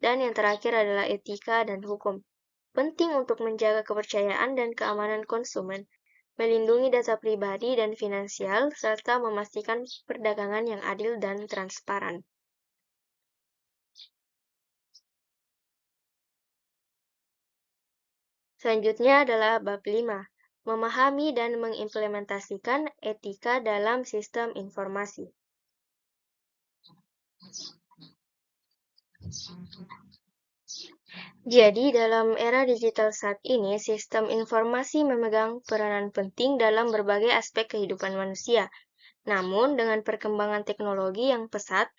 Dan yang terakhir adalah etika dan hukum. Penting untuk menjaga kepercayaan dan keamanan konsumen, melindungi data pribadi dan finansial, serta memastikan perdagangan yang adil dan transparan. Selanjutnya adalah bab 5, memahami dan mengimplementasikan etika dalam sistem informasi. Jadi, dalam era digital saat ini, sistem informasi memegang peranan penting dalam berbagai aspek kehidupan manusia. Namun, dengan perkembangan teknologi yang pesat,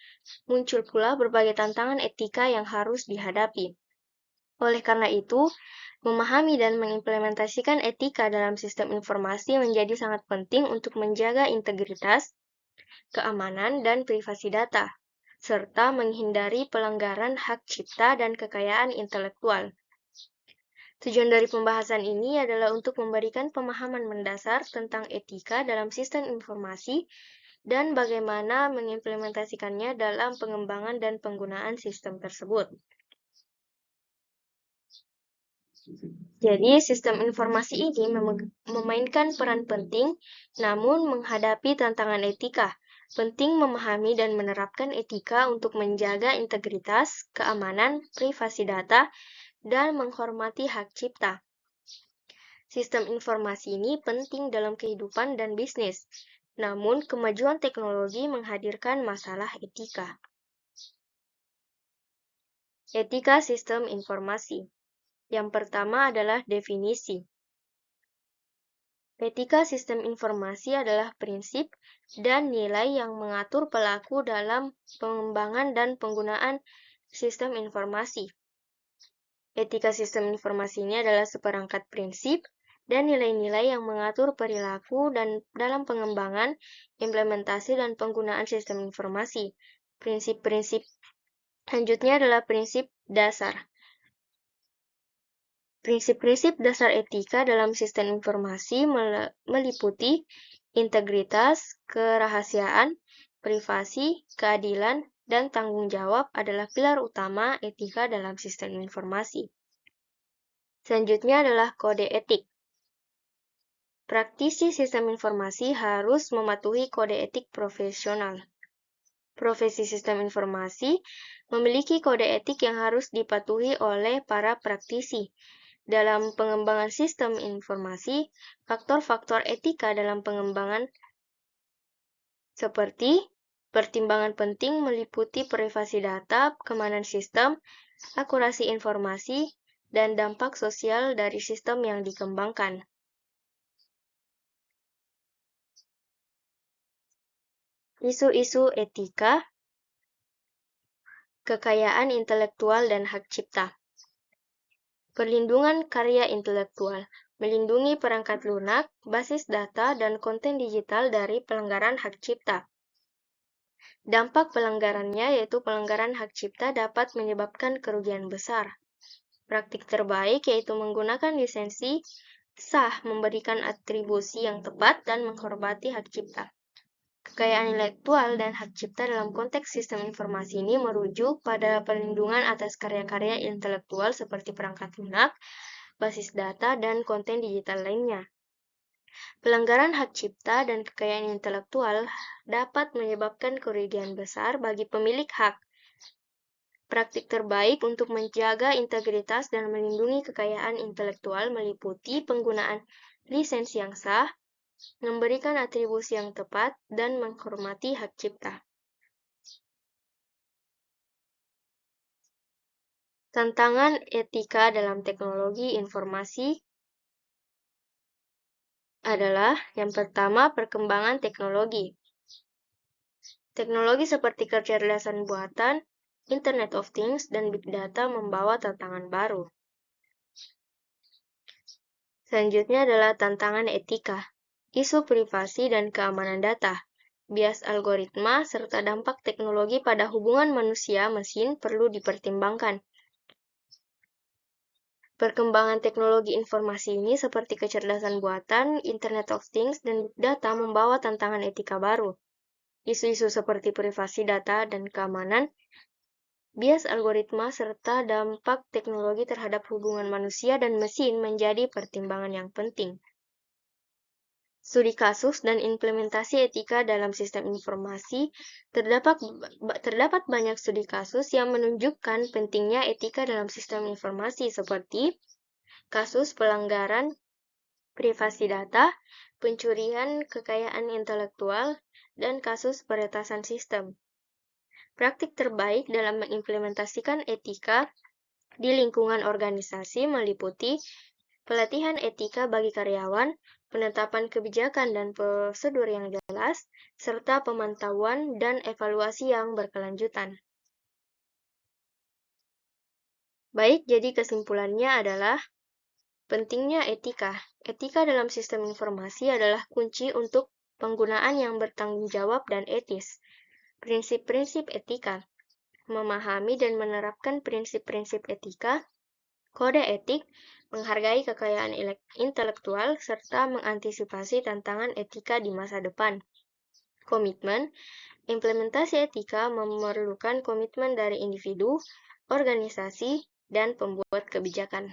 muncul pula berbagai tantangan etika yang harus dihadapi. Oleh karena itu, memahami dan mengimplementasikan etika dalam sistem informasi menjadi sangat penting untuk menjaga integritas, keamanan, dan privasi data, serta menghindari pelanggaran hak cipta dan kekayaan intelektual. Tujuan dari pembahasan ini adalah untuk memberikan pemahaman mendasar tentang etika dalam sistem informasi dan bagaimana mengimplementasikannya dalam pengembangan dan penggunaan sistem tersebut. Jadi, sistem informasi ini memainkan peran penting, namun menghadapi tantangan etika. Penting memahami dan menerapkan etika untuk menjaga integritas, keamanan, privasi data, dan menghormati hak cipta. Sistem informasi ini penting dalam kehidupan dan bisnis, namun kemajuan teknologi menghadirkan masalah etika. Etika sistem informasi. Yang pertama adalah definisi. Etika sistem informasi adalah prinsip dan nilai yang mengatur pelaku dalam pengembangan dan penggunaan sistem informasi. Etika sistem informasi ini adalah seperangkat prinsip dan nilai-nilai yang mengatur perilaku dan dalam pengembangan, implementasi, dan penggunaan sistem informasi. Prinsip-prinsip selanjutnya adalah prinsip dasar. Prinsip-prinsip dasar etika dalam sistem informasi meliputi integritas, kerahasiaan, privasi, keadilan, dan tanggung jawab adalah pilar utama etika dalam sistem informasi. Selanjutnya adalah kode etik. Praktisi sistem informasi harus mematuhi kode etik profesional. Profesi sistem informasi memiliki kode etik yang harus dipatuhi oleh para praktisi. Dalam pengembangan sistem informasi, faktor-faktor etika dalam pengembangan seperti pertimbangan penting meliputi privasi data, keamanan sistem, akurasi informasi, dan dampak sosial dari sistem yang dikembangkan. Isu-isu etika, kekayaan intelektual dan hak cipta. Perlindungan karya intelektual, melindungi perangkat lunak, basis data, dan konten digital dari pelanggaran hak cipta. Dampak pelanggarannya yaitu pelanggaran hak cipta dapat menyebabkan kerugian besar. Praktik terbaik yaitu menggunakan lisensi sah, memberikan atribusi yang tepat, dan menghormati hak cipta. Kekayaan intelektual dan hak cipta dalam konteks sistem informasi ini merujuk pada perlindungan atas karya-karya intelektual seperti perangkat lunak, basis data, dan konten digital lainnya. Pelanggaran hak cipta dan kekayaan intelektual dapat menyebabkan kerugian besar bagi pemilik hak. Praktik terbaik untuk menjaga integritas dan melindungi kekayaan intelektual meliputi penggunaan lisensi yang sah, memberikan atribusi yang tepat, dan menghormati hak cipta. Tantangan etika dalam teknologi informasi adalah yang pertama, perkembangan teknologi. Teknologi seperti kecerdasan buatan, Internet of Things, dan Big Data membawa tantangan baru. Selanjutnya adalah tantangan etika, isu privasi dan keamanan data, bias algoritma, serta dampak teknologi pada hubungan manusia-mesin perlu dipertimbangkan. Perkembangan teknologi informasi ini seperti kecerdasan buatan, Internet of Things, dan Big Data membawa tantangan etika baru. Isu-isu seperti privasi data dan keamanan, bias algoritma, serta dampak teknologi terhadap hubungan manusia dan mesin menjadi pertimbangan yang penting. Studi kasus dan implementasi etika dalam sistem informasi, terdapat banyak studi kasus yang menunjukkan pentingnya etika dalam sistem informasi seperti kasus pelanggaran privasi data, pencurian kekayaan intelektual, dan kasus peretasan sistem. Praktik terbaik dalam mengimplementasikan etika di lingkungan organisasi meliputi pelatihan etika bagi karyawan, penetapan kebijakan dan prosedur yang jelas, serta pemantauan dan evaluasi yang berkelanjutan. Baik, jadi kesimpulannya adalah pentingnya etika. Etika dalam sistem informasi adalah kunci untuk penggunaan yang bertanggung jawab dan etis. Prinsip-prinsip etika. Memahami dan menerapkan prinsip-prinsip etika, kode etik, menghargai kekayaan intelektual, serta mengantisipasi tantangan etika di masa depan. Komitmen. Implementasi etika memerlukan komitmen dari individu, organisasi, dan pembuat kebijakan.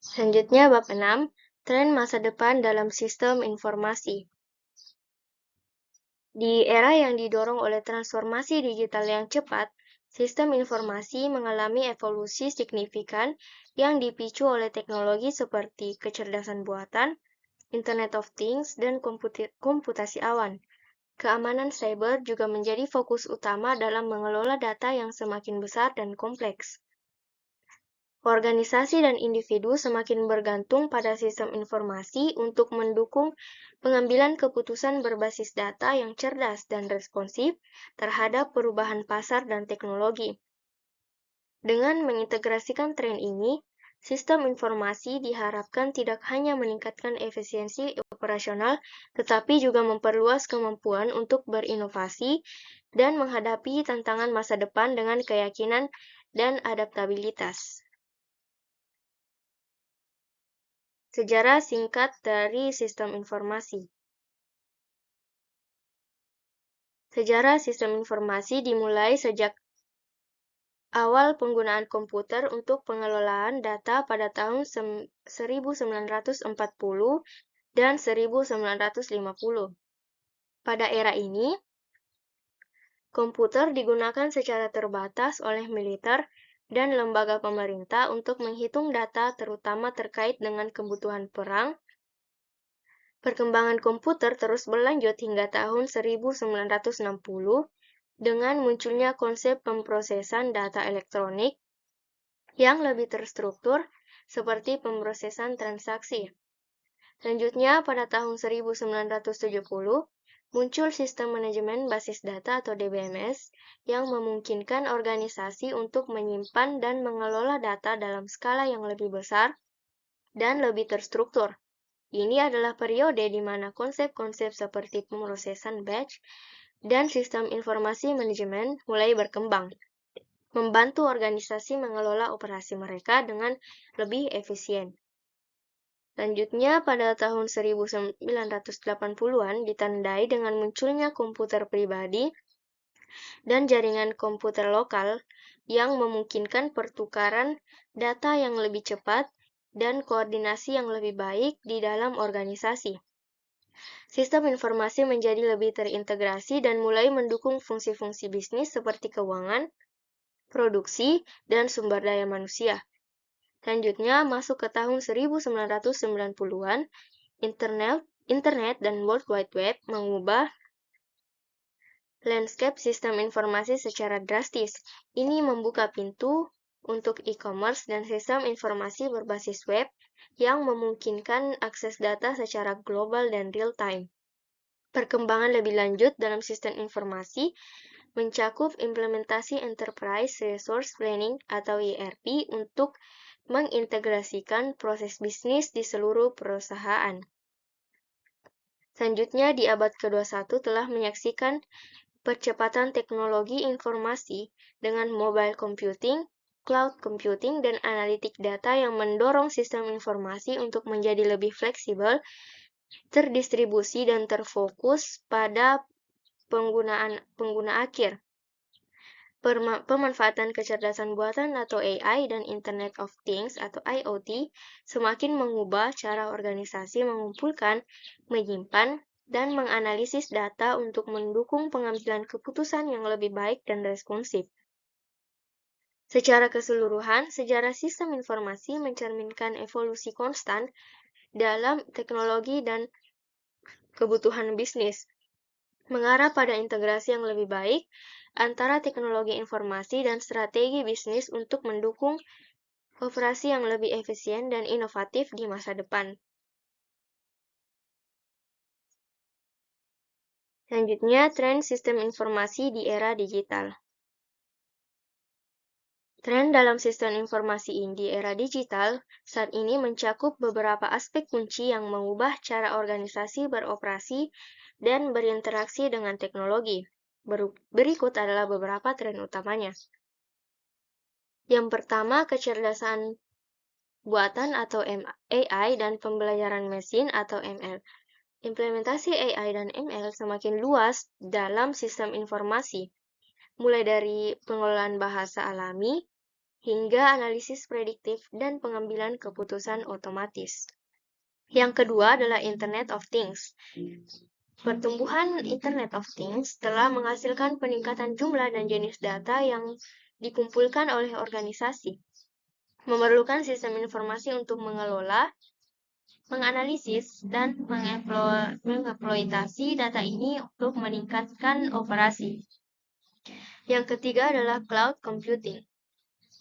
Selanjutnya, bab 6, tren masa depan dalam sistem informasi. Di era yang didorong oleh transformasi digital yang cepat, sistem informasi mengalami evolusi signifikan yang dipicu oleh teknologi seperti kecerdasan buatan, Internet of Things, dan komputasi awan. Keamanan cyber juga menjadi fokus utama dalam mengelola data yang semakin besar dan kompleks. Organisasi dan individu semakin bergantung pada sistem informasi untuk mendukung pengambilan keputusan berbasis data yang cerdas dan responsif terhadap perubahan pasar dan teknologi. Dengan mengintegrasikan tren ini, sistem informasi diharapkan tidak hanya meningkatkan efisiensi operasional, tetapi juga memperluas kemampuan untuk berinovasi dan menghadapi tantangan masa depan dengan keyakinan dan adaptabilitas. Sejarah singkat dari sistem informasi. Sejarah sistem informasi dimulai sejak awal penggunaan komputer untuk pengelolaan data pada tahun 1940 dan 1950. Pada era ini, komputer digunakan secara terbatas oleh militer dan lembaga pemerintah untuk menghitung data terutama terkait dengan kebutuhan perang. Perkembangan komputer terus berlanjut hingga tahun 1960 dengan munculnya konsep pemrosesan data elektronik yang lebih terstruktur seperti pemrosesan transaksi. Selanjutnya, pada tahun 1970, muncul sistem manajemen basis data atau DBMS yang memungkinkan organisasi untuk menyimpan dan mengelola data dalam skala yang lebih besar dan lebih terstruktur. Ini adalah periode di mana konsep-konsep seperti pemrosesan batch dan sistem informasi manajemen mulai berkembang. membantu organisasi mengelola operasi mereka dengan lebih efisien. Selanjutnya, pada tahun 1980-an ditandai dengan munculnya komputer pribadi dan jaringan komputer lokal yang memungkinkan pertukaran data yang lebih cepat dan koordinasi yang lebih baik di dalam organisasi. Sistem informasi menjadi lebih terintegrasi dan mulai mendukung fungsi-fungsi bisnis seperti keuangan, produksi, dan sumber daya manusia. Selanjutnya, masuk ke tahun 1990-an, internet dan World Wide Web mengubah landscape sistem informasi secara drastis. Ini membuka pintu untuk e-commerce dan sistem informasi berbasis web yang memungkinkan akses data secara global dan real-time. Perkembangan lebih lanjut dalam sistem informasi mencakup implementasi Enterprise Resource Planning atau ERP untuk mengintegrasikan proses bisnis di seluruh perusahaan. Selanjutnya, di abad ke-21 telah menyaksikan percepatan teknologi informasi dengan mobile computing, cloud computing, dan analitik data yang mendorong sistem informasi untuk menjadi lebih fleksibel, terdistribusi, dan terfokus pada pengguna akhir. Pemanfaatan kecerdasan buatan atau AI dan Internet of Things atau IoT semakin mengubah cara organisasi mengumpulkan, menyimpan, dan menganalisis data untuk mendukung pengambilan keputusan yang lebih baik dan responsif. Secara keseluruhan, sejarah sistem informasi mencerminkan evolusi konstan dalam teknologi dan kebutuhan bisnis, mengarah pada integrasi yang lebih baik antara teknologi informasi dan strategi bisnis untuk mendukung operasi yang lebih efisien dan inovatif di masa depan. Selanjutnya, tren sistem informasi di era digital. Tren dalam sistem informasi di era digital saat ini mencakup beberapa aspek kunci yang mengubah cara organisasi beroperasi dan berinteraksi dengan teknologi. Berikut adalah beberapa tren utamanya. Yang pertama, kecerdasan buatan atau AI dan pembelajaran mesin atau ML. Implementasi AI dan ML semakin luas dalam sistem informasi, mulai dari pengelolaan bahasa alami hingga analisis prediktif dan pengambilan keputusan otomatis. Yang kedua adalah Internet of Things. Pertumbuhan Internet of Things telah menghasilkan peningkatan jumlah dan jenis data yang dikumpulkan oleh organisasi. Memerlukan sistem informasi untuk mengelola, menganalisis, dan mengeksploitasi data ini untuk meningkatkan operasi. Yang ketiga adalah cloud computing.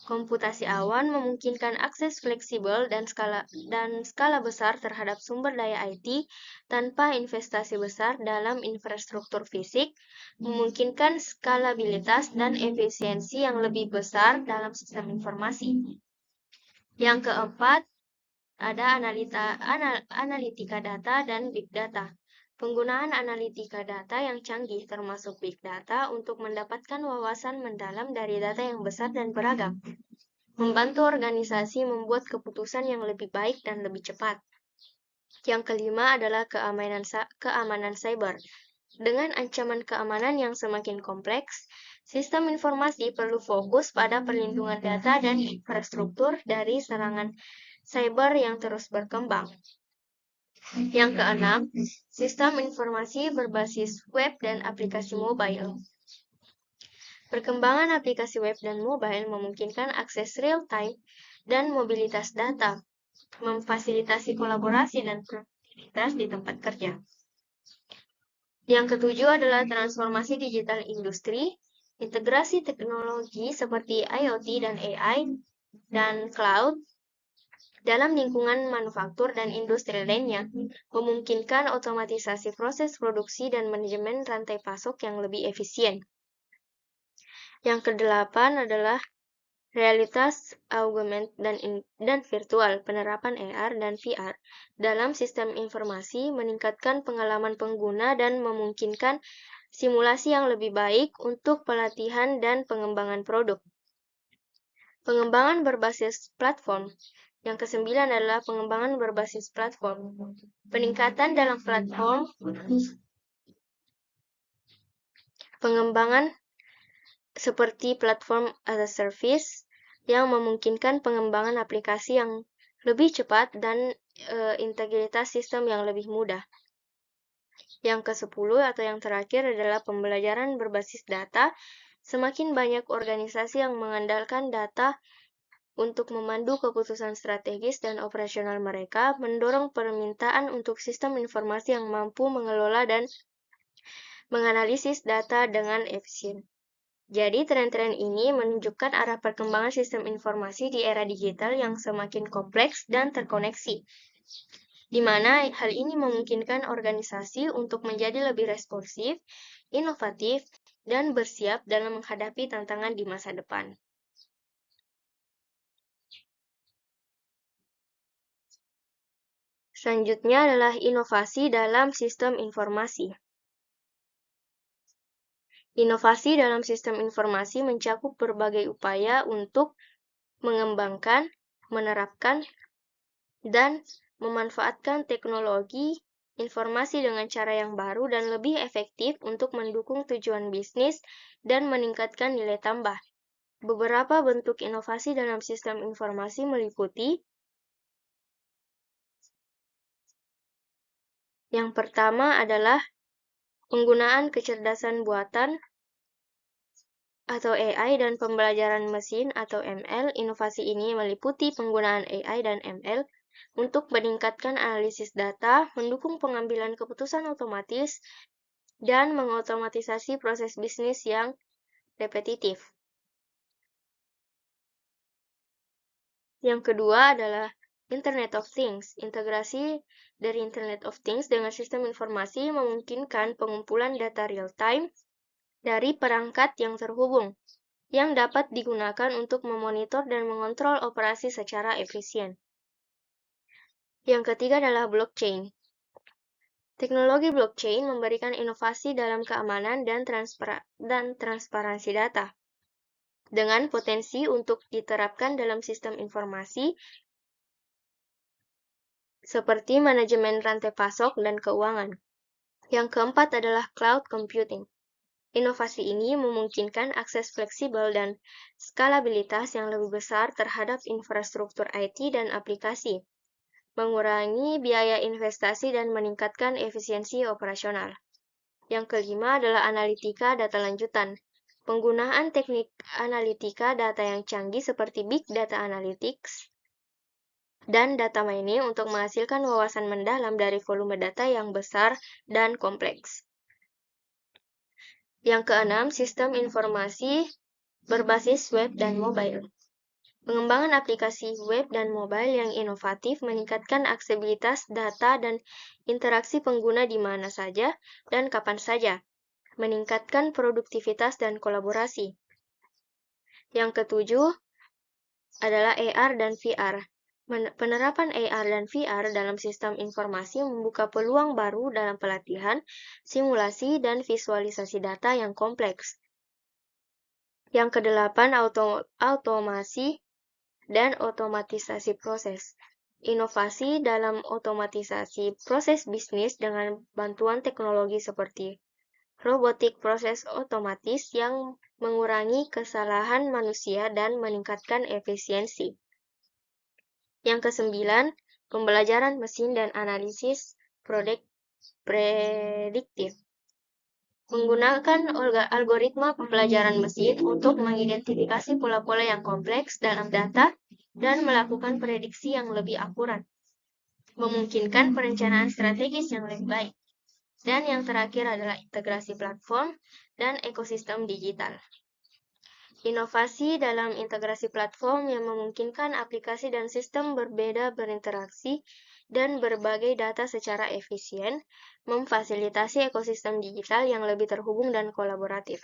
Komputasi awan memungkinkan akses fleksibel dan skala besar terhadap sumber daya IT tanpa investasi besar dalam infrastruktur fisik, memungkinkan skalabilitas dan efisiensi yang lebih besar dalam sistem informasi. Yang keempat, ada analitika data dan big data. Penggunaan analitika data yang canggih termasuk big data untuk mendapatkan wawasan mendalam dari data yang besar dan beragam. Membantu organisasi membuat keputusan yang lebih baik dan lebih cepat. Yang kelima adalah keamanan cyber. Dengan ancaman keamanan yang semakin kompleks, sistem informasi perlu fokus pada perlindungan data dan infrastruktur dari serangan cyber yang terus berkembang. Yang keenam, sistem informasi berbasis web dan aplikasi mobile. Perkembangan aplikasi web dan mobile memungkinkan akses real-time dan mobilitas data, memfasilitasi kolaborasi dan produktivitas di tempat kerja. Yang ketujuh adalah transformasi digital industri. Integrasi teknologi seperti IoT dan AI dan cloud dalam lingkungan manufaktur dan industri lainnya memungkinkan otomatisasi proses produksi dan manajemen rantai pasok yang lebih efisien. Yang kedelapan adalah realitas augmented dan virtual. Penerapan AR dan VR dalam sistem informasi meningkatkan pengalaman pengguna dan memungkinkan simulasi yang lebih baik untuk pelatihan dan pengembangan produk. Pengembangan berbasis platform. Yang kesembilan adalah pengembangan berbasis platform. Peningkatan dalam platform, pengembangan seperti platform as a service yang memungkinkan pengembangan aplikasi yang lebih cepat dan integritas sistem yang lebih mudah. Yang ke-10 atau yang terakhir adalah pembelajaran berbasis data. Semakin banyak organisasi yang mengandalkan data untuk memandu keputusan strategis dan operasional mereka, mendorong permintaan untuk sistem informasi yang mampu mengelola dan menganalisis data dengan efisien. Jadi, tren-tren ini menunjukkan arah perkembangan sistem informasi di era digital yang semakin kompleks dan terkoneksi, di mana hal ini memungkinkan organisasi untuk menjadi lebih responsif, inovatif, dan bersiap dalam menghadapi tantangan di masa depan. Selanjutnya adalah inovasi dalam sistem informasi. Inovasi dalam sistem informasi mencakup berbagai upaya untuk mengembangkan, menerapkan, dan memanfaatkan teknologi informasi dengan cara yang baru dan lebih efektif untuk mendukung tujuan bisnis dan meningkatkan nilai tambah. Beberapa bentuk inovasi dalam sistem informasi meliputi: yang pertama adalah penggunaan kecerdasan buatan atau AI dan pembelajaran mesin atau ML. Inovasi ini meliputi penggunaan AI dan ML untuk meningkatkan analisis data, mendukung pengambilan keputusan otomatis, dan mengotomatisasi proses bisnis yang repetitif. Yang kedua adalah Internet of Things. Integrasi dari Internet of Things dengan sistem informasi memungkinkan pengumpulan data real-time dari perangkat yang terhubung, yang dapat digunakan untuk memonitor dan mengontrol operasi secara efisien. Yang ketiga adalah blockchain. Teknologi blockchain memberikan inovasi dalam keamanan dan transparansi data, dengan potensi untuk diterapkan dalam sistem informasi seperti manajemen rantai pasok dan keuangan. Yang keempat adalah cloud computing. Inovasi ini memungkinkan akses fleksibel dan skalabilitas yang lebih besar terhadap infrastruktur IT dan aplikasi, mengurangi biaya investasi dan meningkatkan efisiensi operasional. Yang kelima adalah analitika data lanjutan. Penggunaan teknik analitika data yang canggih seperti Big Data Analytics dan data mining untuk menghasilkan wawasan mendalam dari volume data yang besar dan kompleks. Yang keenam, sistem informasi berbasis web dan mobile. Pengembangan aplikasi web dan mobile yang inovatif meningkatkan aksesibilitas data dan interaksi pengguna di mana saja dan kapan saja, meningkatkan produktivitas dan kolaborasi. Yang ketujuh adalah AR dan VR. Penerapan AR dan VR dalam sistem informasi membuka peluang baru dalam pelatihan, simulasi, dan visualisasi data yang kompleks. Yang kedelapan, automasi dan otomatisasi proses. Inovasi dalam otomatisasi proses bisnis dengan bantuan teknologi seperti robotik proses otomatis yang mengurangi kesalahan manusia dan meningkatkan efisiensi. Yang kesembilan, pembelajaran mesin dan analisis prediktif. Menggunakan algoritma pembelajaran mesin untuk mengidentifikasi pola-pola yang kompleks dalam data dan melakukan prediksi yang lebih akurat, memungkinkan perencanaan strategis yang lebih baik. Dan yang terakhir adalah integrasi platform dan ekosistem digital. Inovasi dalam integrasi platform yang memungkinkan aplikasi dan sistem berbeda berinteraksi dan berbagai data secara efisien, memfasilitasi ekosistem digital yang lebih terhubung dan kolaboratif.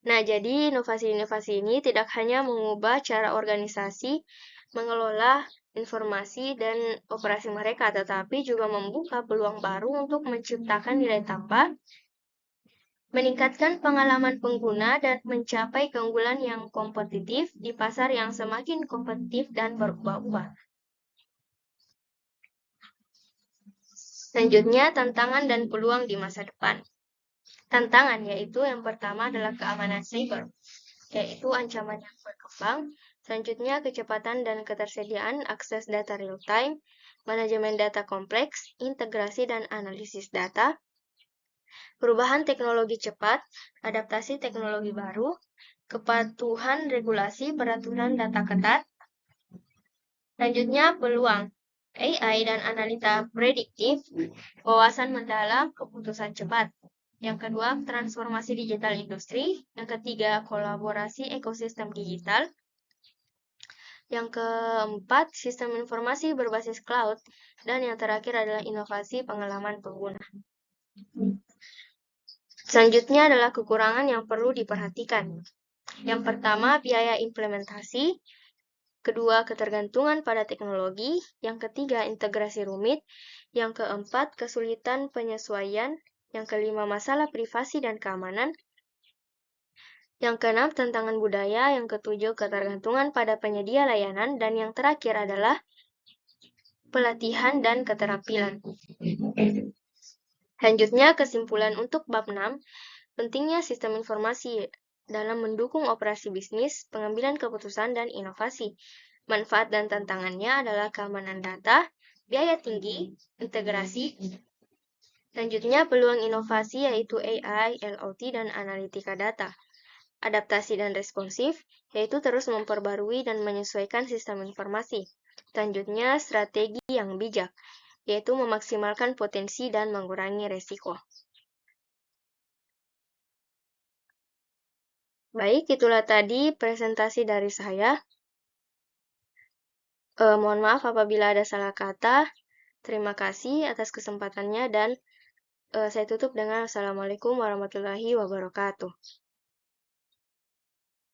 Nah, jadi inovasi-inovasi ini tidak hanya mengubah cara organisasi mengelola informasi dan operasi mereka, tetapi juga membuka peluang baru untuk menciptakan nilai tambah meningkatkan pengalaman pengguna dan mencapai keunggulan yang kompetitif di pasar yang semakin kompetitif dan berubah-ubah. Selanjutnya, tantangan dan peluang di masa depan. Tantangan yaitu yang pertama adalah keamanan siber, yaitu ancaman yang berkembang. Selanjutnya, kecepatan dan ketersediaan akses data real-time, manajemen data kompleks, integrasi dan analisis data, perubahan teknologi cepat, adaptasi teknologi baru, kepatuhan regulasi, peraturan data ketat. Selanjutnya, peluang AI dan analita prediktif, wawasan mendalam, keputusan cepat. Yang kedua, transformasi digital industri. Yang ketiga, kolaborasi ekosistem digital. Yang keempat, sistem informasi berbasis cloud. Dan yang terakhir adalah inovasi pengalaman pengguna. Selanjutnya adalah kekurangan yang perlu diperhatikan. Yang pertama, biaya implementasi. Kedua, ketergantungan pada teknologi. Yang ketiga, integrasi rumit. Yang keempat, kesulitan penyesuaian. Yang kelima, masalah privasi dan keamanan. Yang keenam, tantangan budaya. Yang ketujuh, ketergantungan pada penyedia layanan. Dan yang terakhir adalah pelatihan dan keterampilan. Selanjutnya, kesimpulan untuk bab 6, pentingnya sistem informasi dalam mendukung operasi bisnis, pengambilan keputusan, dan inovasi. Manfaat dan tantangannya adalah keamanan data, biaya tinggi, integrasi. Selanjutnya, peluang inovasi yaitu AI, LOT, dan analitika data. Adaptasi dan responsif, yaitu terus memperbarui dan menyesuaikan sistem informasi. Selanjutnya, strategi yang bijak, yaitu memaksimalkan potensi dan mengurangi resiko. Baik, itulah tadi presentasi dari saya. Mohon maaf apabila ada salah kata. Terima kasih atas kesempatannya dan saya tutup dengan Assalamualaikum warahmatullahi wabarakatuh.